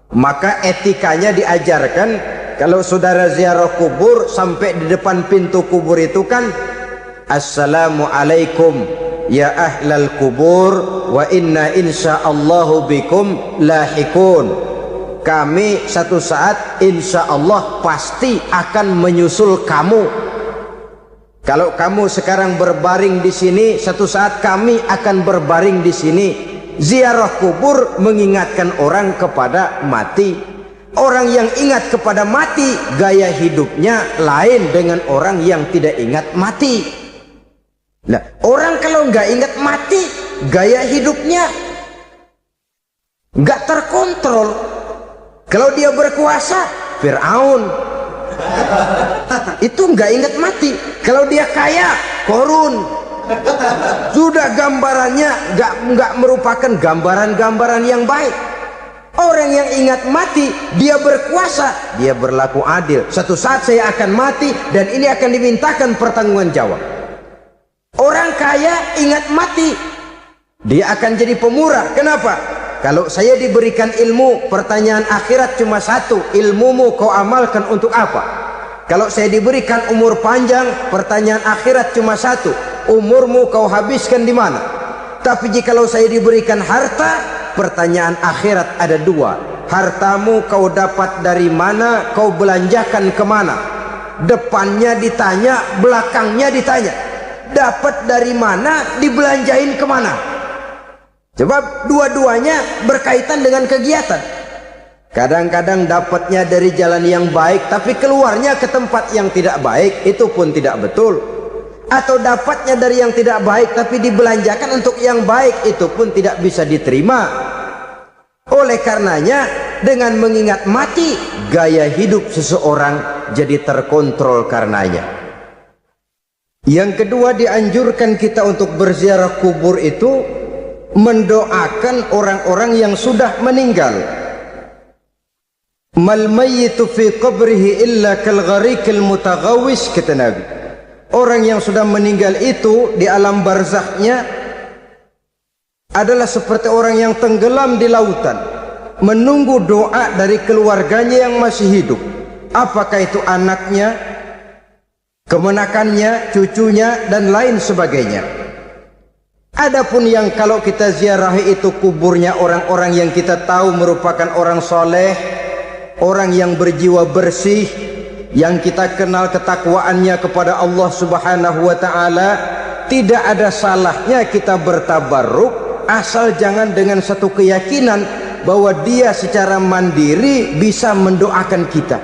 Maka etikanya diajarkan, kalau saudara ziarah kubur, sampai di depan pintu kubur itu kan, Assalamualaikum ya ahlal kubur wa inna insyaallahu bikum lahikun. Kami satu saat insya Allah pasti akan menyusul kamu. Kalau kamu sekarang berbaring di sini, satu saat kami akan berbaring di sini. Ziarah kubur mengingatkan orang kepada mati. Orang yang ingat kepada mati, gaya hidupnya lain dengan orang yang tidak ingat mati. Nah, orang kalau nggak ingat mati, gaya hidupnya nggak terkontrol. Kalau dia berkuasa, Fir'aun. Itu nggak ingat mati. Kalau dia kaya, Korun. Sudah gambarannya nggak merupakan gambaran-gambaran yang baik. Orang yang ingat mati, dia berkuasa, dia berlaku adil. Satu saat saya akan mati dan ini akan dimintakan pertanggungan jawab. Orang kaya ingat mati, dia akan jadi pemurah. Kenapa? Kalau saya diberikan ilmu, pertanyaan akhirat cuma satu, ilmumu kau amalkan untuk apa? Kalau saya diberikan umur panjang, pertanyaan akhirat cuma satu, umurmu kau habiskan di mana? Tapi jikalau saya diberikan harta, pertanyaan akhirat ada dua, hartamu kau dapat dari mana, kau belanjakan kemana? Depannya ditanya, belakangnya ditanya, dapat dari mana, dibelanjain kemana? Sebab dua-duanya berkaitan dengan kegiatan. Kadang-kadang dapatnya dari jalan yang baik, tapi keluarnya ke tempat yang tidak baik, itu pun tidak betul. Atau dapatnya dari yang tidak baik, tapi dibelanjakan untuk yang baik, itu pun tidak bisa diterima. Oleh karenanya, dengan mengingat mati, gaya hidup seseorang jadi terkontrol karenanya. Yang kedua, dianjurkan kita untuk berziarah kubur itu mendoakan orang-orang yang sudah meninggal. Mal mayyitu fi qabrihi illa kal gharikil mutaghawis, kata Nabi. Orang yang sudah meninggal itu di alam barzakhnya adalah seperti orang yang tenggelam di lautan, menunggu doa dari keluarganya yang masih hidup. Apakah itu anaknya, kemenakannya, cucunya, dan lain sebagainya. Adapun yang kalau kita ziarahi itu kuburnya orang-orang yang kita tahu merupakan orang soleh, orang yang berjiwa bersih, yang kita kenal ketakwaannya kepada Allah Subhanahu wa ta'ala, tidak ada salahnya kita bertabarruk, asal jangan dengan satu keyakinan bahwa dia secara mandiri bisa mendoakan kita.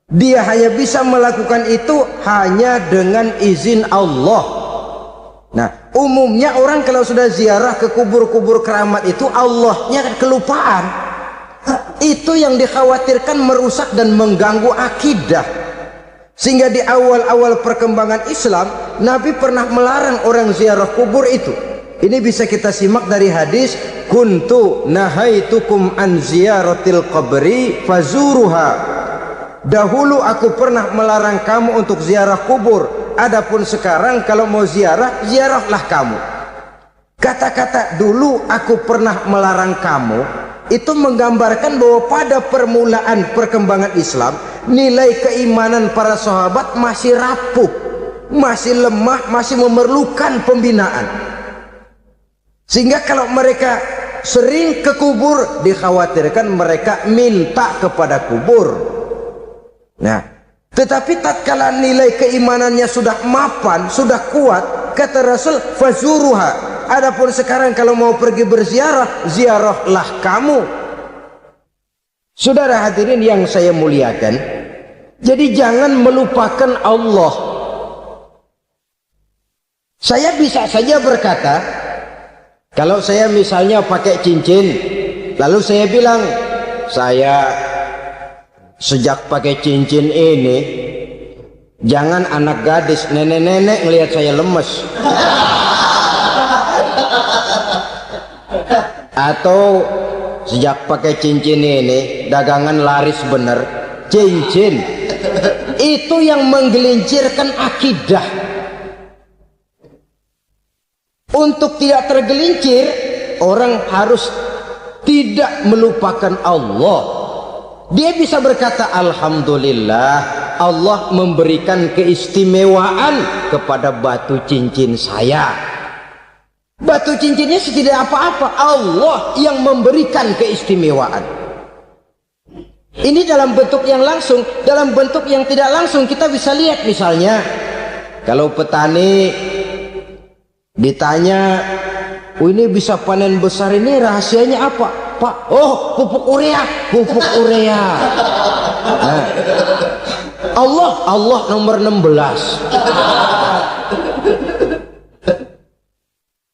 Dia hanya bisa melakukan itu hanya dengan izin Allah. Nah, umumnya orang kalau sudah ziarah ke kubur-kubur keramat itu, Allahnya kelupaan. Itu yang dikhawatirkan merusak dan mengganggu akidah. Sehingga di awal-awal perkembangan Islam, Nabi pernah melarang orang ziarah kubur itu. Ini bisa kita simak dari hadis, kuntu nahaitukum an ziyaratil qabri fazuruha. Dahulu aku pernah melarang kamu untuk ziarah kubur. Adapun sekarang kalau mau ziarah, ziarahlah kamu. Kata-kata dulu aku pernah melarang kamu itu menggambarkan bahwa pada permulaan perkembangan Islam, nilai keimanan para sahabat masih rapuh, masih lemah, masih memerlukan pembinaan. Sehingga kalau mereka sering ke kubur, dikhawatirkan mereka minta kepada kubur. Nah, tetapi tatkala nilai keimanannya sudah mapan, sudah kuat, kata Rasul, fazuruha. Adapun sekarang kalau mau pergi berziarah, ziarahlah kamu. Saudara hadirin yang saya muliakan, jadi jangan melupakan Allah. Saya bisa saja berkata, kalau saya misalnya pakai cincin, lalu saya bilang, saya sejak pakai cincin ini, jangan anak gadis, nenek-nenek ngelihat saya lemes. Atau sejak pakai cincin ini, dagangan laris bener. Cincin itu yang menggelincirkan akidah. Untuk tidak tergelincir, orang harus tidak melupakan Allah. Dia bisa berkata, alhamdulillah, Allah memberikan keistimewaan kepada batu cincin saya. Batu cincinnya tidak apa-apa, Allah yang memberikan keistimewaan. Ini dalam bentuk yang langsung. Dalam bentuk yang tidak langsung kita bisa lihat, misalnya kalau petani ditanya, oh ini bisa panen besar ini rahasianya apa Pak? Oh, pupuk urea, pupuk urea. Nah, Allah nomor 16.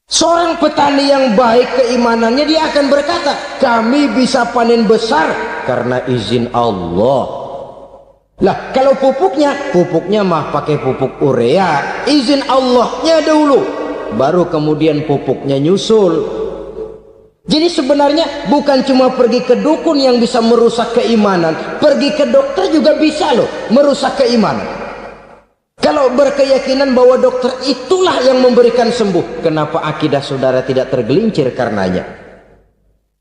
Seorang petani yang baik keimanannya, dia akan berkata, kami bisa panen besar karena izin Allah. Lah, kalau pupuknya mah pakai pupuk urea, izin Allahnya dulu, baru kemudian pupuknya nyusul. Jadi sebenarnya bukan cuma pergi ke dukun yang bisa merusak keimanan, pergi ke dokter juga bisa loh merusak keimanan. Kalau berkeyakinan bahwa dokter itulah yang memberikan sembuh, kenapa akidah saudara tidak tergelincir karenanya?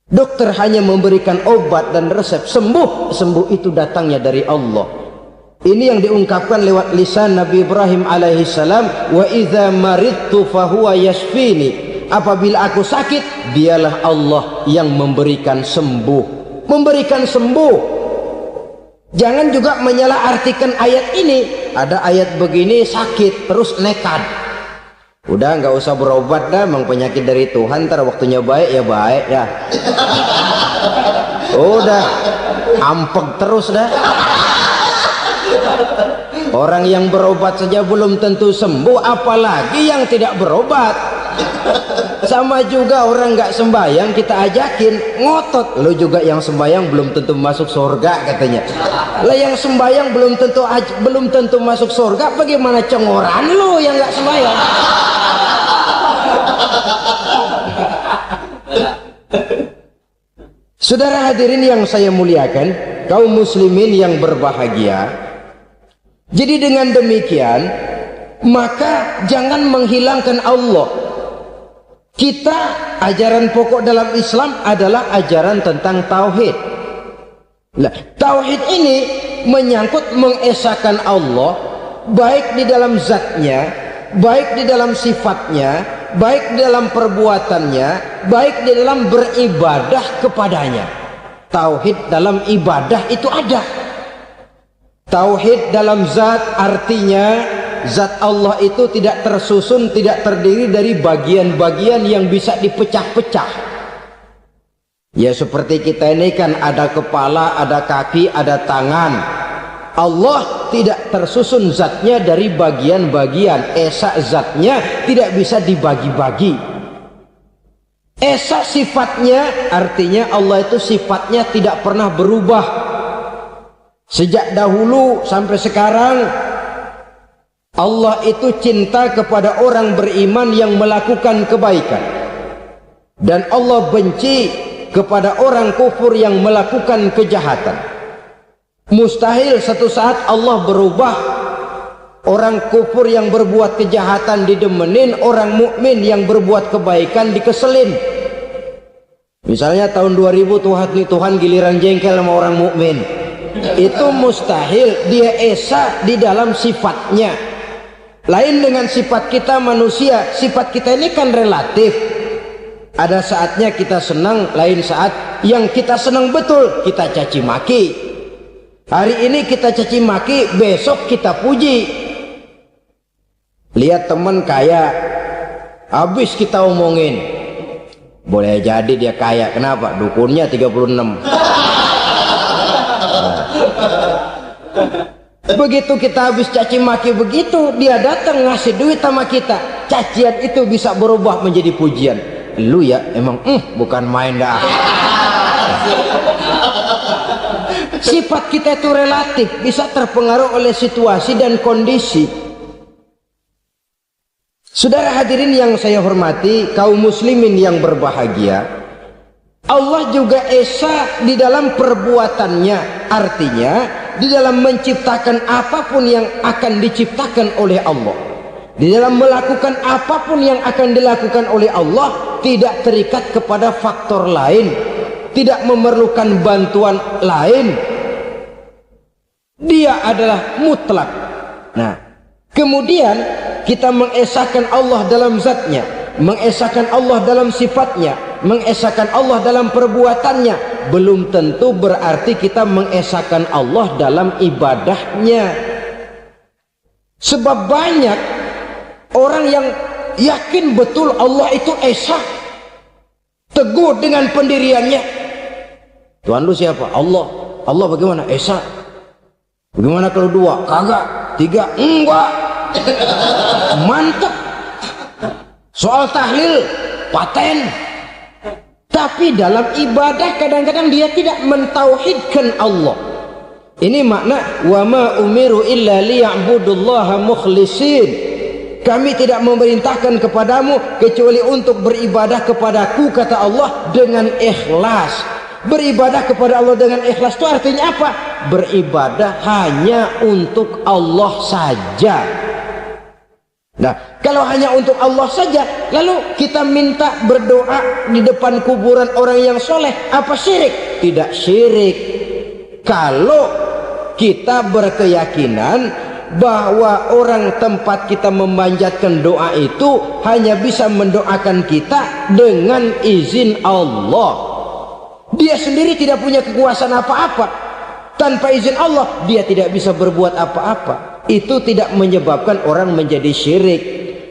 Dokter hanya memberikan obat dan resep, sembuh itu datangnya dari Allah. Ini yang diungkapkan lewat lisan Nabi Ibrahim alaihissalam, wa idza maridtu fahuwa yashfini. Apabila aku sakit, dialah Allah yang memberikan sembuh. Memberikan sembuh. Jangan juga menyalahartikan ayat ini. Ada ayat begini sakit terus nekat. Udah nggak usah berobat dah, memang penyakit dari Tuhan, ntar waktunya baik ya baik ya. Udah ampeg terus dah. Orang yang berobat saja belum tentu sembuh, apalagi yang tidak berobat. Sama juga orang nggak sembahyang kita ajakin ngotot, lo juga yang sembahyang belum tentu masuk surga katanya. Lah yang sembahyang belum tentu masuk surga, bagaimana cengoran lo yang nggak sembahyang? Saudara hadirin yang saya muliakan, kaum muslimin yang berbahagia. Jadi dengan demikian, maka jangan menghilangkan Allah. Kita, ajaran pokok dalam Islam adalah ajaran tentang tauhid. Nah, tauhid ini menyangkut mengesahkan Allah, baik di dalam zatnya, baik di dalam sifatnya, baik di dalam perbuatannya, baik di dalam beribadah kepadanya. Tauhid dalam ibadah itu ada. Tauhid dalam zat artinya zat Allah itu tidak tersusun, tidak terdiri dari bagian-bagian yang bisa dipecah-pecah. Ya seperti kita ini kan ada kepala, ada kaki, ada tangan. Allah tidak tersusun zatnya dari bagian-bagian. Esa zatnya tidak bisa dibagi-bagi. Esa sifatnya artinya Allah itu sifatnya tidak pernah berubah. Sejak dahulu sampai sekarang, Allah itu cinta kepada orang beriman yang melakukan kebaikan, dan Allah benci kepada orang kufur yang melakukan kejahatan. Mustahil satu saat Allah berubah. Orang kufur yang berbuat kejahatan didemenin, orang mukmin yang berbuat kebaikan dikeselin. Misalnya tahun 2000 Tuhan giliran jengkel sama orang mukmin. Itu mustahil, dia esa di dalam sifatnya. Lain dengan sifat kita manusia. Sifat kita ini kan relatif. Ada saatnya kita senang, lain saat yang kita senang betul kita caci maki. Hari ini kita caci maki, besok kita puji. Lihat teman kaya, habis kita omongin, boleh jadi dia kaya. Kenapa? Dukunnya 36. Nah. Begitu kita habis caci maki begitu, dia datang ngasih duit sama kita. Cacian itu bisa berubah menjadi pujian. Lu ya emang bukan main dah. Sifat kita itu relatif, bisa terpengaruh oleh situasi dan kondisi. Saudara hadirin yang saya hormati, kaum muslimin yang berbahagia, Allah juga esa di dalam perbuatannya. Artinya di dalam menciptakan apapun yang akan diciptakan oleh Allah, di dalam melakukan apapun yang akan dilakukan oleh Allah, tidak terikat kepada faktor lain, tidak memerlukan bantuan lain. Dia adalah mutlak. Nah, kemudian kita mengesahkan Allah dalam zatnya, mengesahkan Allah dalam sifatnya, mengesahkan Allah dalam perbuatannya. Belum tentu berarti kita mengesahkan Allah dalam ibadahnya. Sebab banyak orang yang yakin betul Allah itu esa, teguh dengan pendiriannya. Tuhan lu siapa? Allah. Allah bagaimana? Esa. Bagaimana kalau dua? Kagak. Tiga? Enggak. Mantap. Soal tahlil paten. Tapi dalam ibadah kadang-kadang dia tidak mentauhidkan Allah. Ini makna wa ma umiru illa liya'budullaha mukhlisin. Kami tidak memerintahkan kepadamu kecuali untuk beribadah kepadaku, kata Allah, dengan ikhlas. Beribadah kepada Allah dengan ikhlas itu artinya apa? Beribadah hanya untuk Allah saja. Nah, kalau hanya untuk Allah saja, lalu kita minta berdoa di depan kuburan orang yang soleh, apa syirik? Tidak syirik. Kalau kita berkeyakinan bahwa orang tempat kita memanjatkan doa itu hanya bisa mendoakan kita dengan izin Allah. Dia sendiri tidak punya kekuasaan apa-apa. Tanpa izin Allah dia tidak bisa berbuat apa-apa. Itu tidak menyebabkan orang menjadi syirik.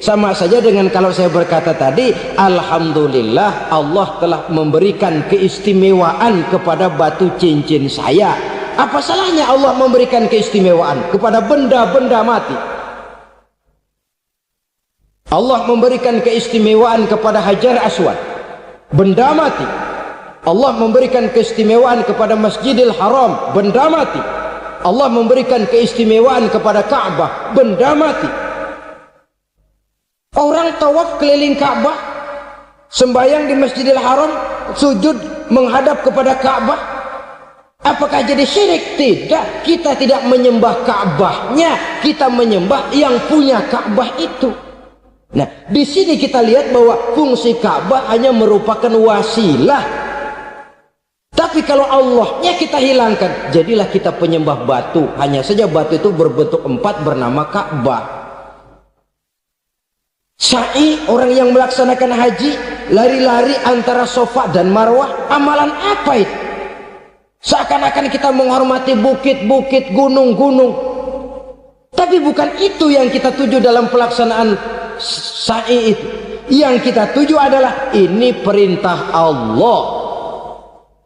Sama saja dengan kalau saya berkata tadi, alhamdulillah Allah telah memberikan keistimewaan kepada batu cincin saya. Apa salahnya Allah memberikan keistimewaan kepada benda-benda mati? Allah memberikan keistimewaan kepada Hajar Aswad, benda mati. Allah memberikan keistimewaan kepada Masjidil Haram, benda mati. Allah memberikan keistimewaan kepada Ka'bah, benda mati. Orang tawaf keliling Ka'bah, sembahyang di Masjidil Haram, sujud menghadap kepada Ka'bah. Apakah jadi syirik? Tidak. Kita tidak menyembah Ka'bahnya, kita menyembah yang punya Ka'bah itu. Nah, di sini kita lihat bahwa fungsi Ka'bah hanya merupakan wasilah. Tapi kalau Allahnya kita hilangkan, jadilah kita penyembah batu. Hanya saja batu itu berbentuk 4 bernama Ka'bah. Sa'i, orang yang melaksanakan haji, lari-lari antara Safa dan Marwah, amalan apa itu? Seakan-akan kita menghormati bukit-bukit, gunung-gunung. Tapi bukan itu yang kita tuju dalam pelaksanaan sa'i itu. Yang kita tuju adalah ini perintah Allah.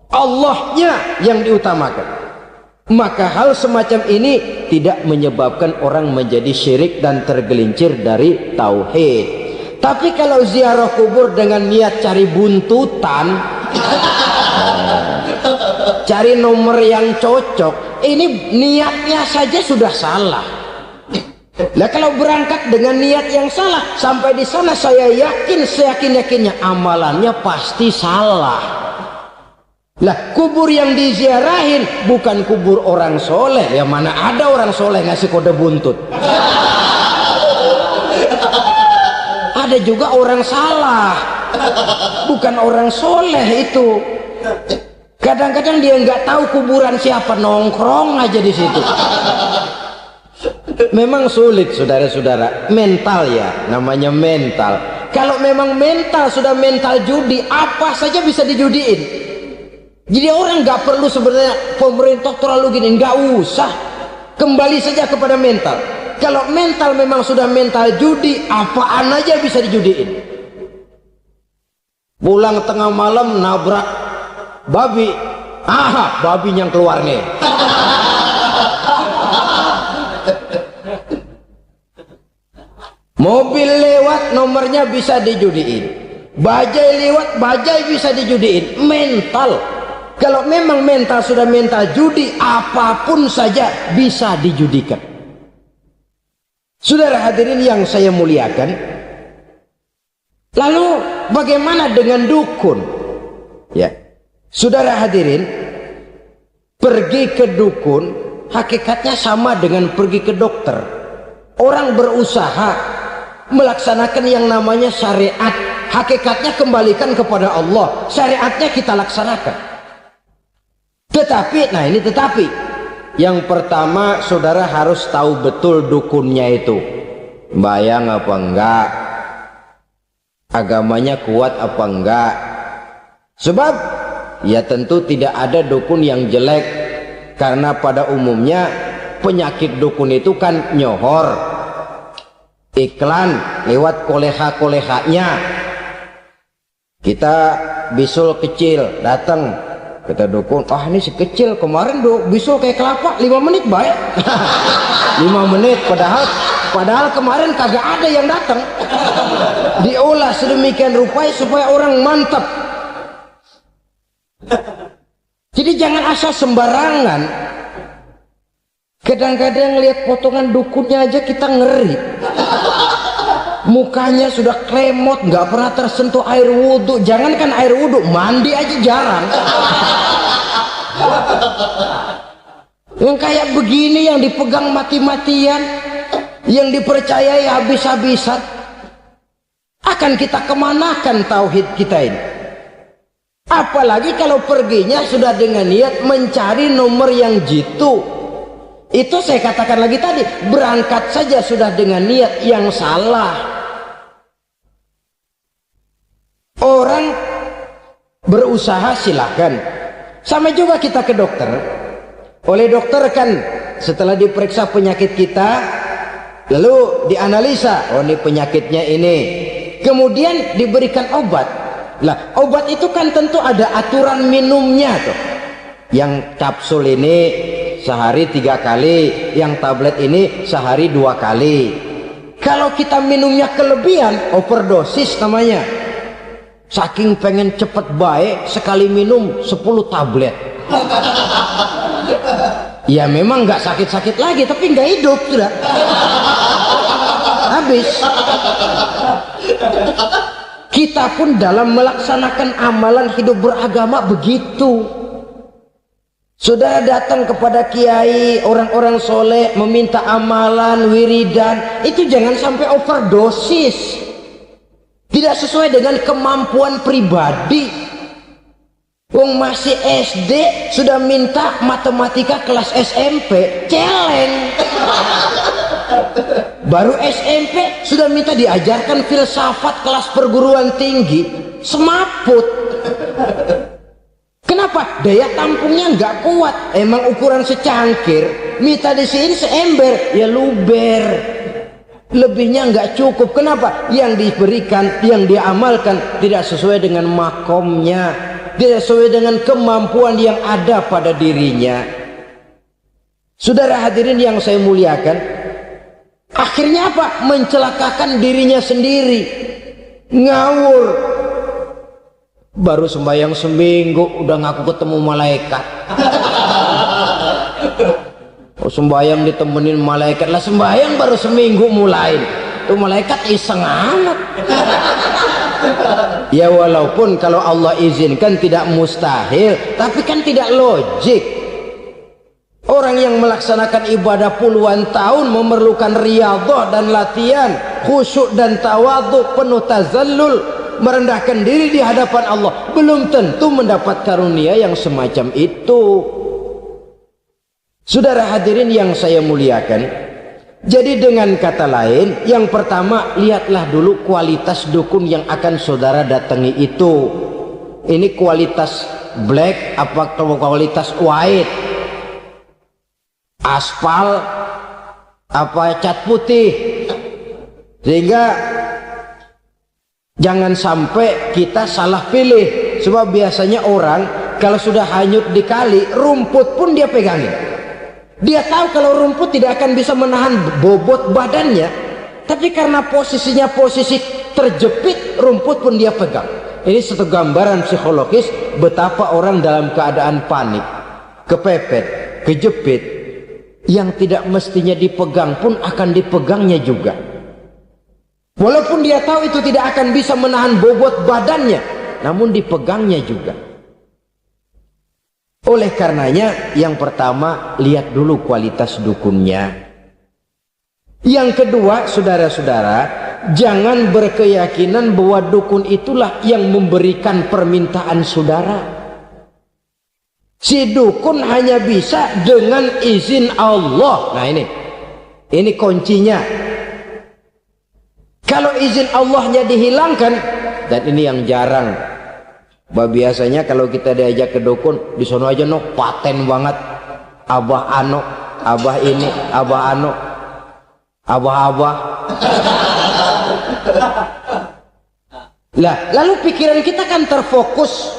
Allahnya yang diutamakan. Maka hal semacam ini tidak menyebabkan orang menjadi syirik dan tergelincir dari tauhid. Tapi kalau ziarah kubur dengan niat cari buntutan, cari nomor yang cocok, ini niatnya saja sudah salah. Nah, kalau berangkat dengan niat yang salah, sampai di sana saya yakin seyakin-yakinnya amalannya pasti salah. Lah kubur yang diziarahin bukan kubur orang soleh. Ya mana ada orang soleh ngasih kode buntut. Ada juga orang salah, bukan orang soleh itu. Kadang-kadang dia nggak tahu kuburan siapa, nongkrong aja di situ. Memang sulit saudara-saudara, mental ya, namanya mental. Kalau memang mental sudah mental judi, apa saja bisa dijudiin. Jadi orang nggak perlu sebenarnya pemerintah terlalu gini, nggak usah, kembali saja kepada mental. Kalau mental memang sudah mental judi, apaan aja bisa dijudiin. Pulang tengah malam nabrak babi, babi yang keluar nih. Mobil lewat nomornya bisa dijudiin, bajai lewat bajai bisa dijudiin. Mental. Kalau memang mental sudah mental judi, apapun saja bisa dijudikan. Saudara hadirin yang saya muliakan, lalu bagaimana dengan dukun? Ya, saudara hadirin, pergi ke dukun hakikatnya sama dengan pergi ke dokter. Orang berusaha melaksanakan yang namanya syariat, hakikatnya kembalikan kepada Allah. Syariatnya kita laksanakan. Tetapi, nah ini tetapi, yang pertama saudara harus tahu betul dukunnya itu bayang apa enggak, agamanya kuat apa enggak. Sebab ya tentu tidak ada dukun yang jelek, karena pada umumnya penyakit dukun itu kan nyohor, iklan lewat koleha-kolehanya. Kita bisul kecil datang, kata dukun, ini si kecil kemarin bisul kayak kelapa 5 menit baik. 5 menit padahal kemarin kagak ada yang datang. Diolah sedemikian rupa supaya orang mantap. Jadi jangan asal sembarangan. Kadang-kadang lihat potongan dukunnya aja kita ngeri. Mukanya sudah kremot, nggak pernah tersentuh air wudhu. Jangankan air wudhu, mandi aja jarang. Yang kayak begini yang dipegang mati-matian, yang dipercayai habis-habisan, akan kita kemanakan tauhid kita ini? Apalagi kalau perginya sudah dengan niat mencari nomor yang jitu. Itu saya katakan lagi tadi, berangkat saja sudah dengan niat yang salah. Orang berusaha silakan. Sama juga kita ke dokter. Oleh dokter kan setelah diperiksa penyakit kita, lalu dianalisa, oh ini penyakitnya ini, kemudian diberikan obat. Lah obat itu kan tentu ada aturan minumnya tuh. Yang kapsul ini sehari 3 kali, yang tablet ini sehari 2 kali. Kalau kita minumnya kelebihan, overdosis namanya. Saking pengen cepet baik, sekali minum 10 tablet. Ya memang nggak sakit-sakit lagi, tapi nggak hidup sudah. Habis. Kita pun dalam melaksanakan amalan hidup beragama begitu. Saudara datang kepada kiai, orang-orang soleh, meminta amalan, wiridan, itu jangan sampai overdosis. Tidak sesuai dengan kemampuan pribadi. Wong masih SD sudah minta matematika kelas SMP, celeng. Baru SMP sudah minta diajarkan filsafat kelas perguruan tinggi, semaput. Kenapa? Daya tampungnya nggak kuat. Emang ukuran secangkir, minta di sini seember, ya luber. Lebihnya nggak cukup. Kenapa? Yang diberikan, yang diamalkan tidak sesuai dengan makomnya, tidak sesuai dengan kemampuan yang ada pada dirinya. Saudara hadirin yang saya muliakan, akhirnya apa? Mencelakakan dirinya sendiri, ngawur. Baru sembahyang seminggu udah ngaku ketemu malaikat. Oh, sembahyang ditemenin malaikat lah, sembahyang baru seminggu mulai. Tuh malaikat iseng amat. Ya walaupun kalau Allah izinkan tidak mustahil, tapi kan tidak logik. Orang yang melaksanakan ibadah puluhan tahun memerlukan riyadhah dan latihan, khusyuk dan tawadhu, penuh tazallul, merendahkan diri di hadapan Allah, belum tentu mendapat karunia yang semacam itu. Saudara hadirin yang saya muliakan, jadi dengan kata lain, yang pertama, lihatlah dulu kualitas dukun yang akan saudara datangi itu. Ini kualitas black apa kualitas white, aspal apa cat putih, sehingga jangan sampai kita salah pilih. Sebab biasanya orang kalau sudah hanyut di kali, rumput pun dia pegangin. Dia tahu kalau rumput tidak akan bisa menahan bobot badannya, tapi karena posisinya posisi terjepit, rumput pun dia pegang. Ini satu gambaran psikologis betapa orang dalam keadaan panik, kepepet, kejepit, yang tidak mestinya dipegang pun akan dipegangnya juga. Walaupun dia tahu itu tidak akan bisa menahan bobot badannya, namun dipegangnya juga. Oleh karenanya, yang pertama, lihat dulu kualitas dukunnya. Yang kedua, saudara-saudara, jangan berkeyakinan bahwa dukun itulah yang memberikan permintaan saudara. Si dukun hanya bisa dengan izin Allah. Nah ini kuncinya. Kalau izin Allahnya dihilangkan, dan ini yang jarang. Biasanya kalau kita diajak ke dukun, di sono aja no paten banget, abah ano, abah ini, abah ano, abah. Lah, lalu pikiran kita kan terfokus.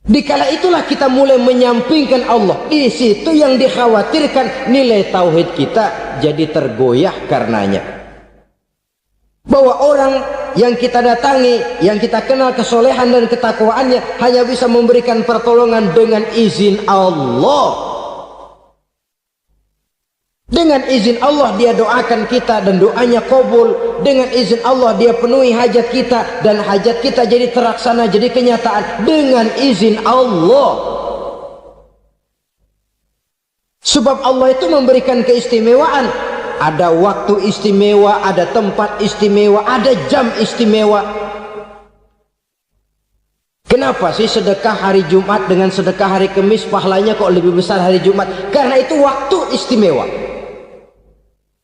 Dikala itulah kita mulai menyampingkan Allah. Di situ yang dikhawatirkan nilai tauhid kita jadi tergoyah karenanya. Bahwa orang yang kita datangi, yang kita kenal kesolehan dan ketakwaannya, hanya bisa memberikan pertolongan dengan izin Allah. Dengan izin Allah dia doakan kita dan doanya kabul. Dengan izin Allah dia penuhi hajat kita dan hajat kita jadi terlaksana, jadi kenyataan dengan izin Allah. Sebab Allah itu memberikan keistimewaan. Ada waktu istimewa, ada tempat istimewa, ada jam istimewa. Kenapa sih sedekah hari Jumat dengan sedekah hari Kamis pahalanya kok lebih besar hari Jumat? Karena itu waktu istimewa.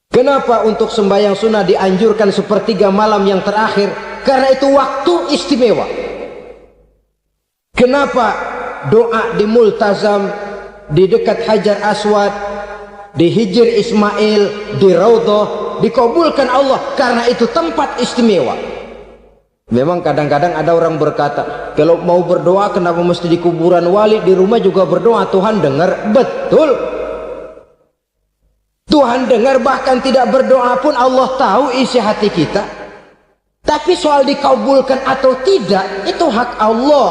Kenapa untuk sembahyang sunnah dianjurkan sepertiga malam yang terakhir? Karena itu waktu istimewa. Kenapa doa di Multazam, di dekat Hajar Aswad, di Hijr Ismail, di Raudhah dikabulkan Allah? Karena itu tempat istimewa. Memang kadang-kadang ada orang berkata, kalau mau berdoa kenapa mesti di kuburan wali? Di rumah juga berdoa, Tuhan dengar. Betul, Tuhan dengar, bahkan tidak berdoa pun Allah tahu isi hati kita. Tapi soal dikabulkan atau tidak, itu hak Allah.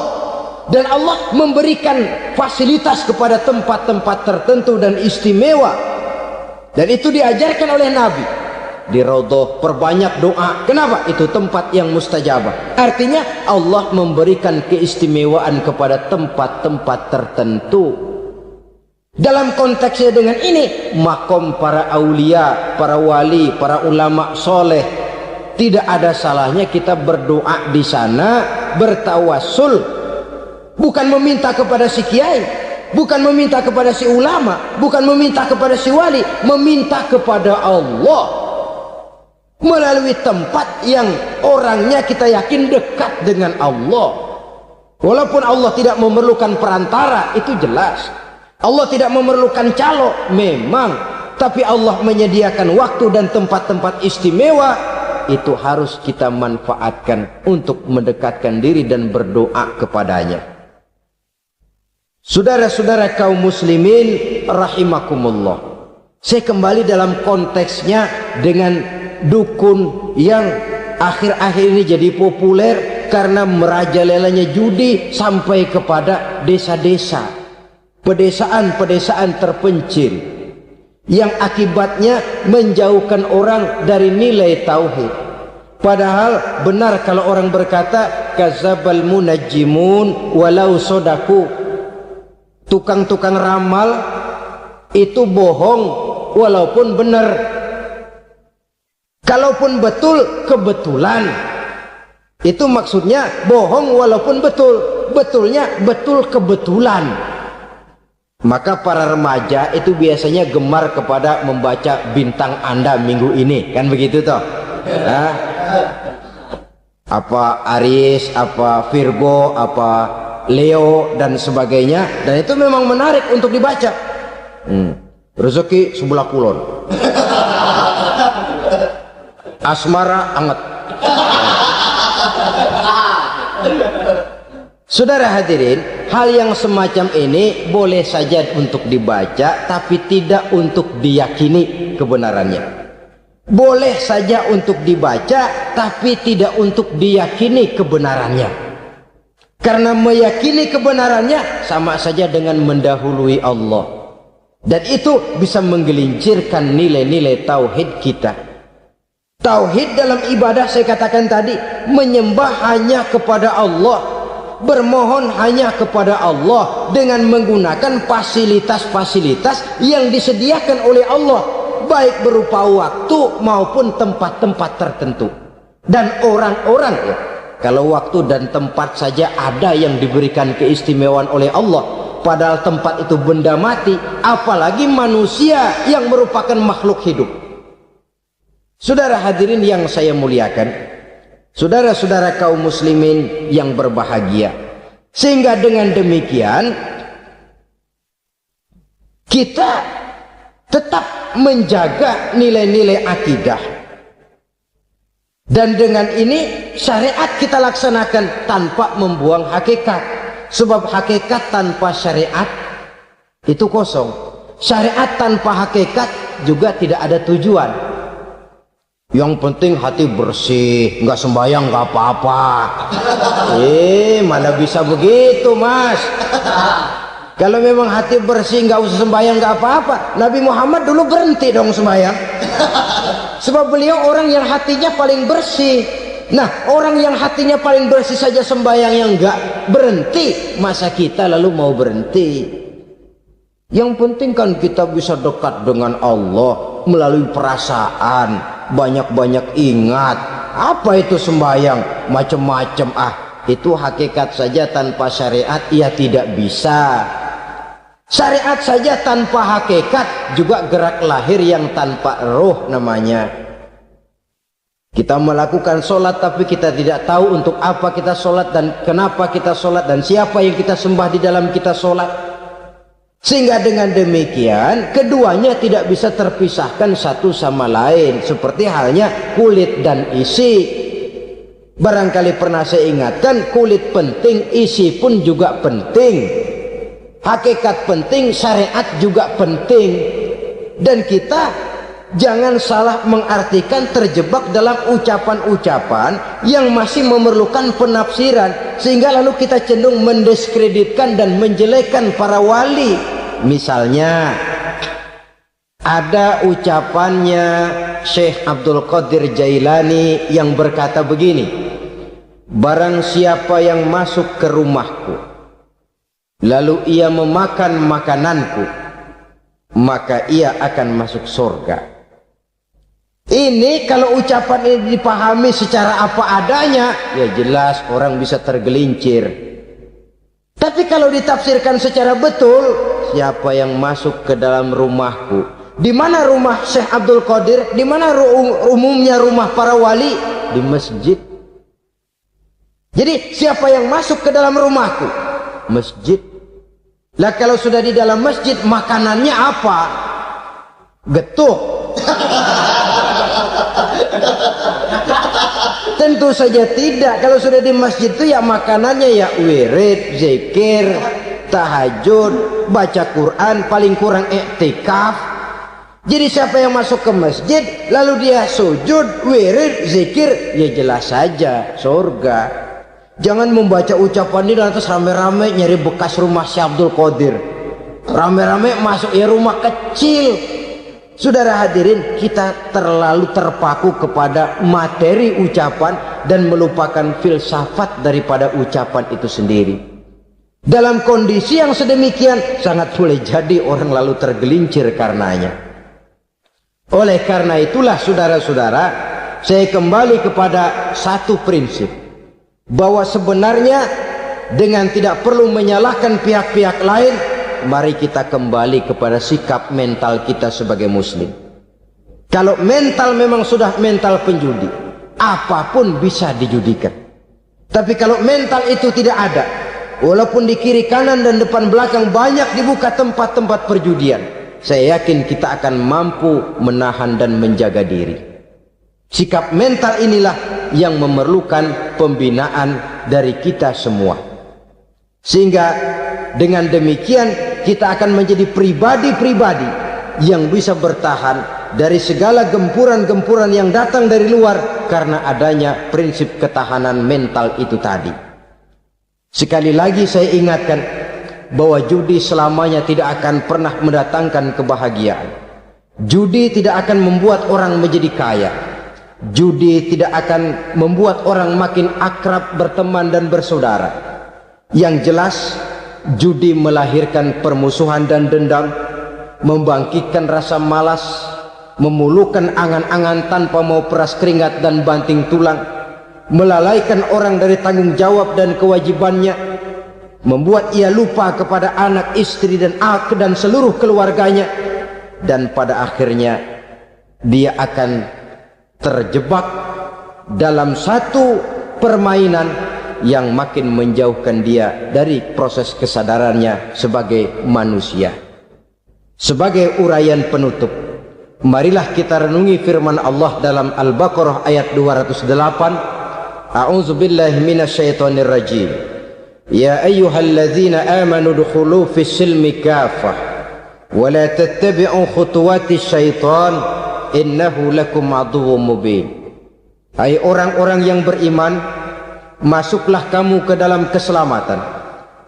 Dan Allah memberikan fasilitas kepada tempat-tempat tertentu dan istimewa. Dan itu diajarkan oleh Nabi. Di Raudhah perbanyak doa. Kenapa? Itu tempat yang mustajabah. Artinya Allah memberikan keistimewaan kepada tempat-tempat tertentu. Dalam konteksnya dengan ini, makom para aulia, para wali, para ulama soleh, tidak ada salahnya kita berdoa di sana, bertawassul. Bukan meminta kepada si kiai, bukan meminta kepada si ulama, bukan meminta kepada si wali, meminta kepada Allah melalui tempat yang orangnya kita yakin dekat dengan Allah. Walaupun Allah tidak memerlukan perantara, itu jelas. Allah tidak memerlukan calo, memang. Tapi Allah menyediakan waktu dan tempat-tempat istimewa, itu harus kita manfaatkan untuk mendekatkan diri dan berdoa kepadanya. Saudara-saudara kaum muslimin rahimakumullah, saya kembali dalam konteksnya dengan dukun yang akhir-akhir ini jadi populer karena merajalelanya judi sampai kepada desa-desa, pedesaan-pedesaan terpencil, yang akibatnya menjauhkan orang dari nilai tauhid, Padahal benar kalau orang berkata kadzabal munajjimun walau sodaku, tukang-tukang ramal itu bohong walaupun benar. Kalaupun betul, kebetulan. Itu maksudnya bohong walaupun betul, betulnya betul kebetulan. Maka para remaja itu biasanya gemar kepada membaca bintang Anda minggu ini, kan begitu toh? Nah, apa Aries, apa Virgo, apa Leo dan sebagainya, dan itu memang menarik untuk dibaca. Rezeki sebelah kulon, asmara anget. Saudara hadirin, hal yang semacam ini boleh saja untuk dibaca, tapi tidak untuk diyakini kebenarannya. Boleh saja untuk dibaca, tapi tidak untuk diyakini kebenarannya. Karena meyakini kebenarannya sama saja dengan mendahului Allah. Dan itu bisa menggelincirkan nilai-nilai tauhid kita. Tauhid dalam ibadah saya katakan tadi, menyembah hanya kepada Allah, bermohon hanya kepada Allah dengan menggunakan fasilitas-fasilitas yang disediakan oleh Allah, baik berupa waktu maupun tempat-tempat tertentu. Dan orang-orang ya, kalau waktu dan tempat saja ada yang diberikan keistimewaan oleh Allah, padahal tempat itu benda mati, apalagi manusia yang merupakan makhluk hidup. Saudara hadirin yang saya muliakan, saudara-saudara kaum muslimin yang berbahagia, sehingga dengan demikian kita tetap menjaga nilai-nilai akidah, dan dengan ini syariat kita laksanakan tanpa membuang hakikat. Sebab hakikat tanpa syariat itu kosong, syariat tanpa hakikat juga tidak ada tujuan. Yang penting hati bersih, nggak sembahyang nggak apa-apa. Mana bisa begitu, Mas? Kalau memang hati bersih nggak usah sembahyang nggak apa-apa. Nabi Muhammad dulu berhenti dong sembahyang. Sebab beliau orang yang hatinya paling bersih. Nah, orang yang hatinya paling bersih saja sembahyang yang nggak berhenti, masa kita lalu mau berhenti? Yang penting kan kita bisa dekat dengan Allah melalui perasaan, banyak-banyak ingat. Apa itu sembahyang? Macam-macam. Itu hakikat saja tanpa syariat, ia tidak bisa. Syariat saja tanpa hakikat juga gerak lahir yang tanpa roh namanya. Kita melakukan sholat tapi kita tidak tahu untuk apa kita sholat dan kenapa kita sholat dan siapa yang kita sembah di dalam kita sholat. Sehingga dengan demikian keduanya tidak bisa terpisahkan satu sama lain, seperti halnya kulit dan isi. Barangkali pernah saya ingatkan, kulit penting, isi pun juga penting. Hakikat penting, syariat juga penting. Dan kita jangan salah mengartikan, terjebak dalam ucapan-ucapan yang masih memerlukan penafsiran, sehingga lalu kita cenderung mendiskreditkan dan menjelekkan para wali. Misalnya ada ucapannya Syekh Abdul Qadir Jailani yang berkata begini: barang siapa yang masuk ke rumahku lalu ia memakan makananku, maka ia akan masuk surga. Ini kalau ucapan ini dipahami secara apa adanya, ya jelas orang bisa tergelincir. Tapi kalau ditafsirkan secara betul, siapa yang masuk ke dalam rumahku? Di mana rumah Syekh Abdul Qadir? Di mana umumnya rumah para wali? Di masjid. Jadi siapa yang masuk ke dalam rumahku? Masjid. Lah kalau sudah di dalam masjid, makanannya apa? Getuk. Tentu saja tidak. Kalau sudah di masjid itu ya makanannya ya wirid, zikir, tahajud, baca Quran, paling kurang iktikaf. Jadi siapa yang masuk ke masjid lalu dia sujud, wirid, zikir, ya jelas saja surga. Jangan membaca ucapan ini lantas rame-rame nyari bekas rumah Syekh Abdul Qadir. Rame-rame masuk ya rumah kecil. Saudara hadirin, kita terlalu terpaku kepada materi ucapan dan melupakan filsafat daripada ucapan itu sendiri. Dalam kondisi yang sedemikian, sangat boleh jadi orang lalu tergelincir karenanya. Oleh karena itulah saudara-saudara, saya kembali kepada satu prinsip, bahwa sebenarnya dengan tidak perlu menyalahkan pihak-pihak lain, mari kita kembali kepada sikap mental kita sebagai muslim. Kalau mental memang sudah mental penjudi, apapun bisa dijudikan. Tapi kalau mental itu tidak ada, walaupun di kiri kanan dan depan belakang banyak dibuka tempat-tempat perjudian, saya yakin kita akan mampu menahan dan menjaga diri. Sikap mental inilah yang memerlukan pembinaan dari kita semua. Sehingga dengan demikian kita akan menjadi pribadi-pribadi yang bisa bertahan dari segala gempuran-gempuran yang datang dari luar karena adanya prinsip ketahanan mental itu tadi. Sekali lagi saya ingatkan bahwa judi selamanya tidak akan pernah mendatangkan kebahagiaan. Judi tidak akan membuat orang menjadi kaya. Judi tidak akan membuat orang makin akrab berteman dan bersaudara. Yang jelas, judi melahirkan permusuhan dan dendam, membangkitkan rasa malas, memulukan angan-angan tanpa mau peras keringat dan banting tulang, melalaikan orang dari tanggung jawab dan kewajibannya, membuat ia lupa kepada anak, istri dan seluruh keluarganya, dan pada akhirnya dia akan terjebak dalam satu permainan yang makin menjauhkan dia dari proses kesadarannya sebagai manusia. Sebagai uraian penutup, marilah kita renungi firman Allah dalam Al-Baqarah ayat 208. A'udzu billahi minasyaitonir rajim. Ya ayyuhalladzina amanu dukhulu fis silmi kafah wa la tattabi'u khutuwatis syaitan innahu lakum aduwwum mubin. Hai orang-orang yang beriman, masuklah kamu ke dalam keselamatan,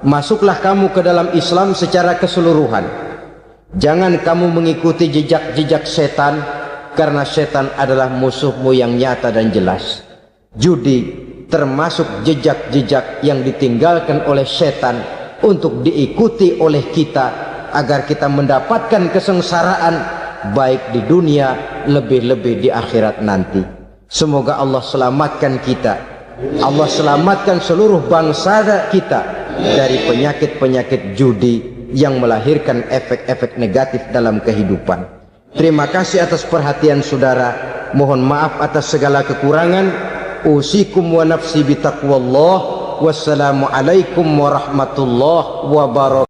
masuklah kamu ke dalam Islam secara keseluruhan. Jangan kamu mengikuti jejak-jejak setan, karena setan adalah musuhmu yang nyata dan jelas. Judi termasuk jejak-jejak yang ditinggalkan oleh setan untuk diikuti oleh kita agar kita mendapatkan kesengsaraan baik di dunia, lebih-lebih di akhirat nanti. Semoga Allah selamatkan kita, Allah selamatkan seluruh bangsa kita dari penyakit-penyakit judi yang melahirkan efek-efek negatif dalam kehidupan. Terima kasih atas perhatian saudara. Mohon maaf atas segala kekurangan. Usikum wa nafsi bitaqwallah. Wassalamualaikum warahmatullahi wabarakatuh.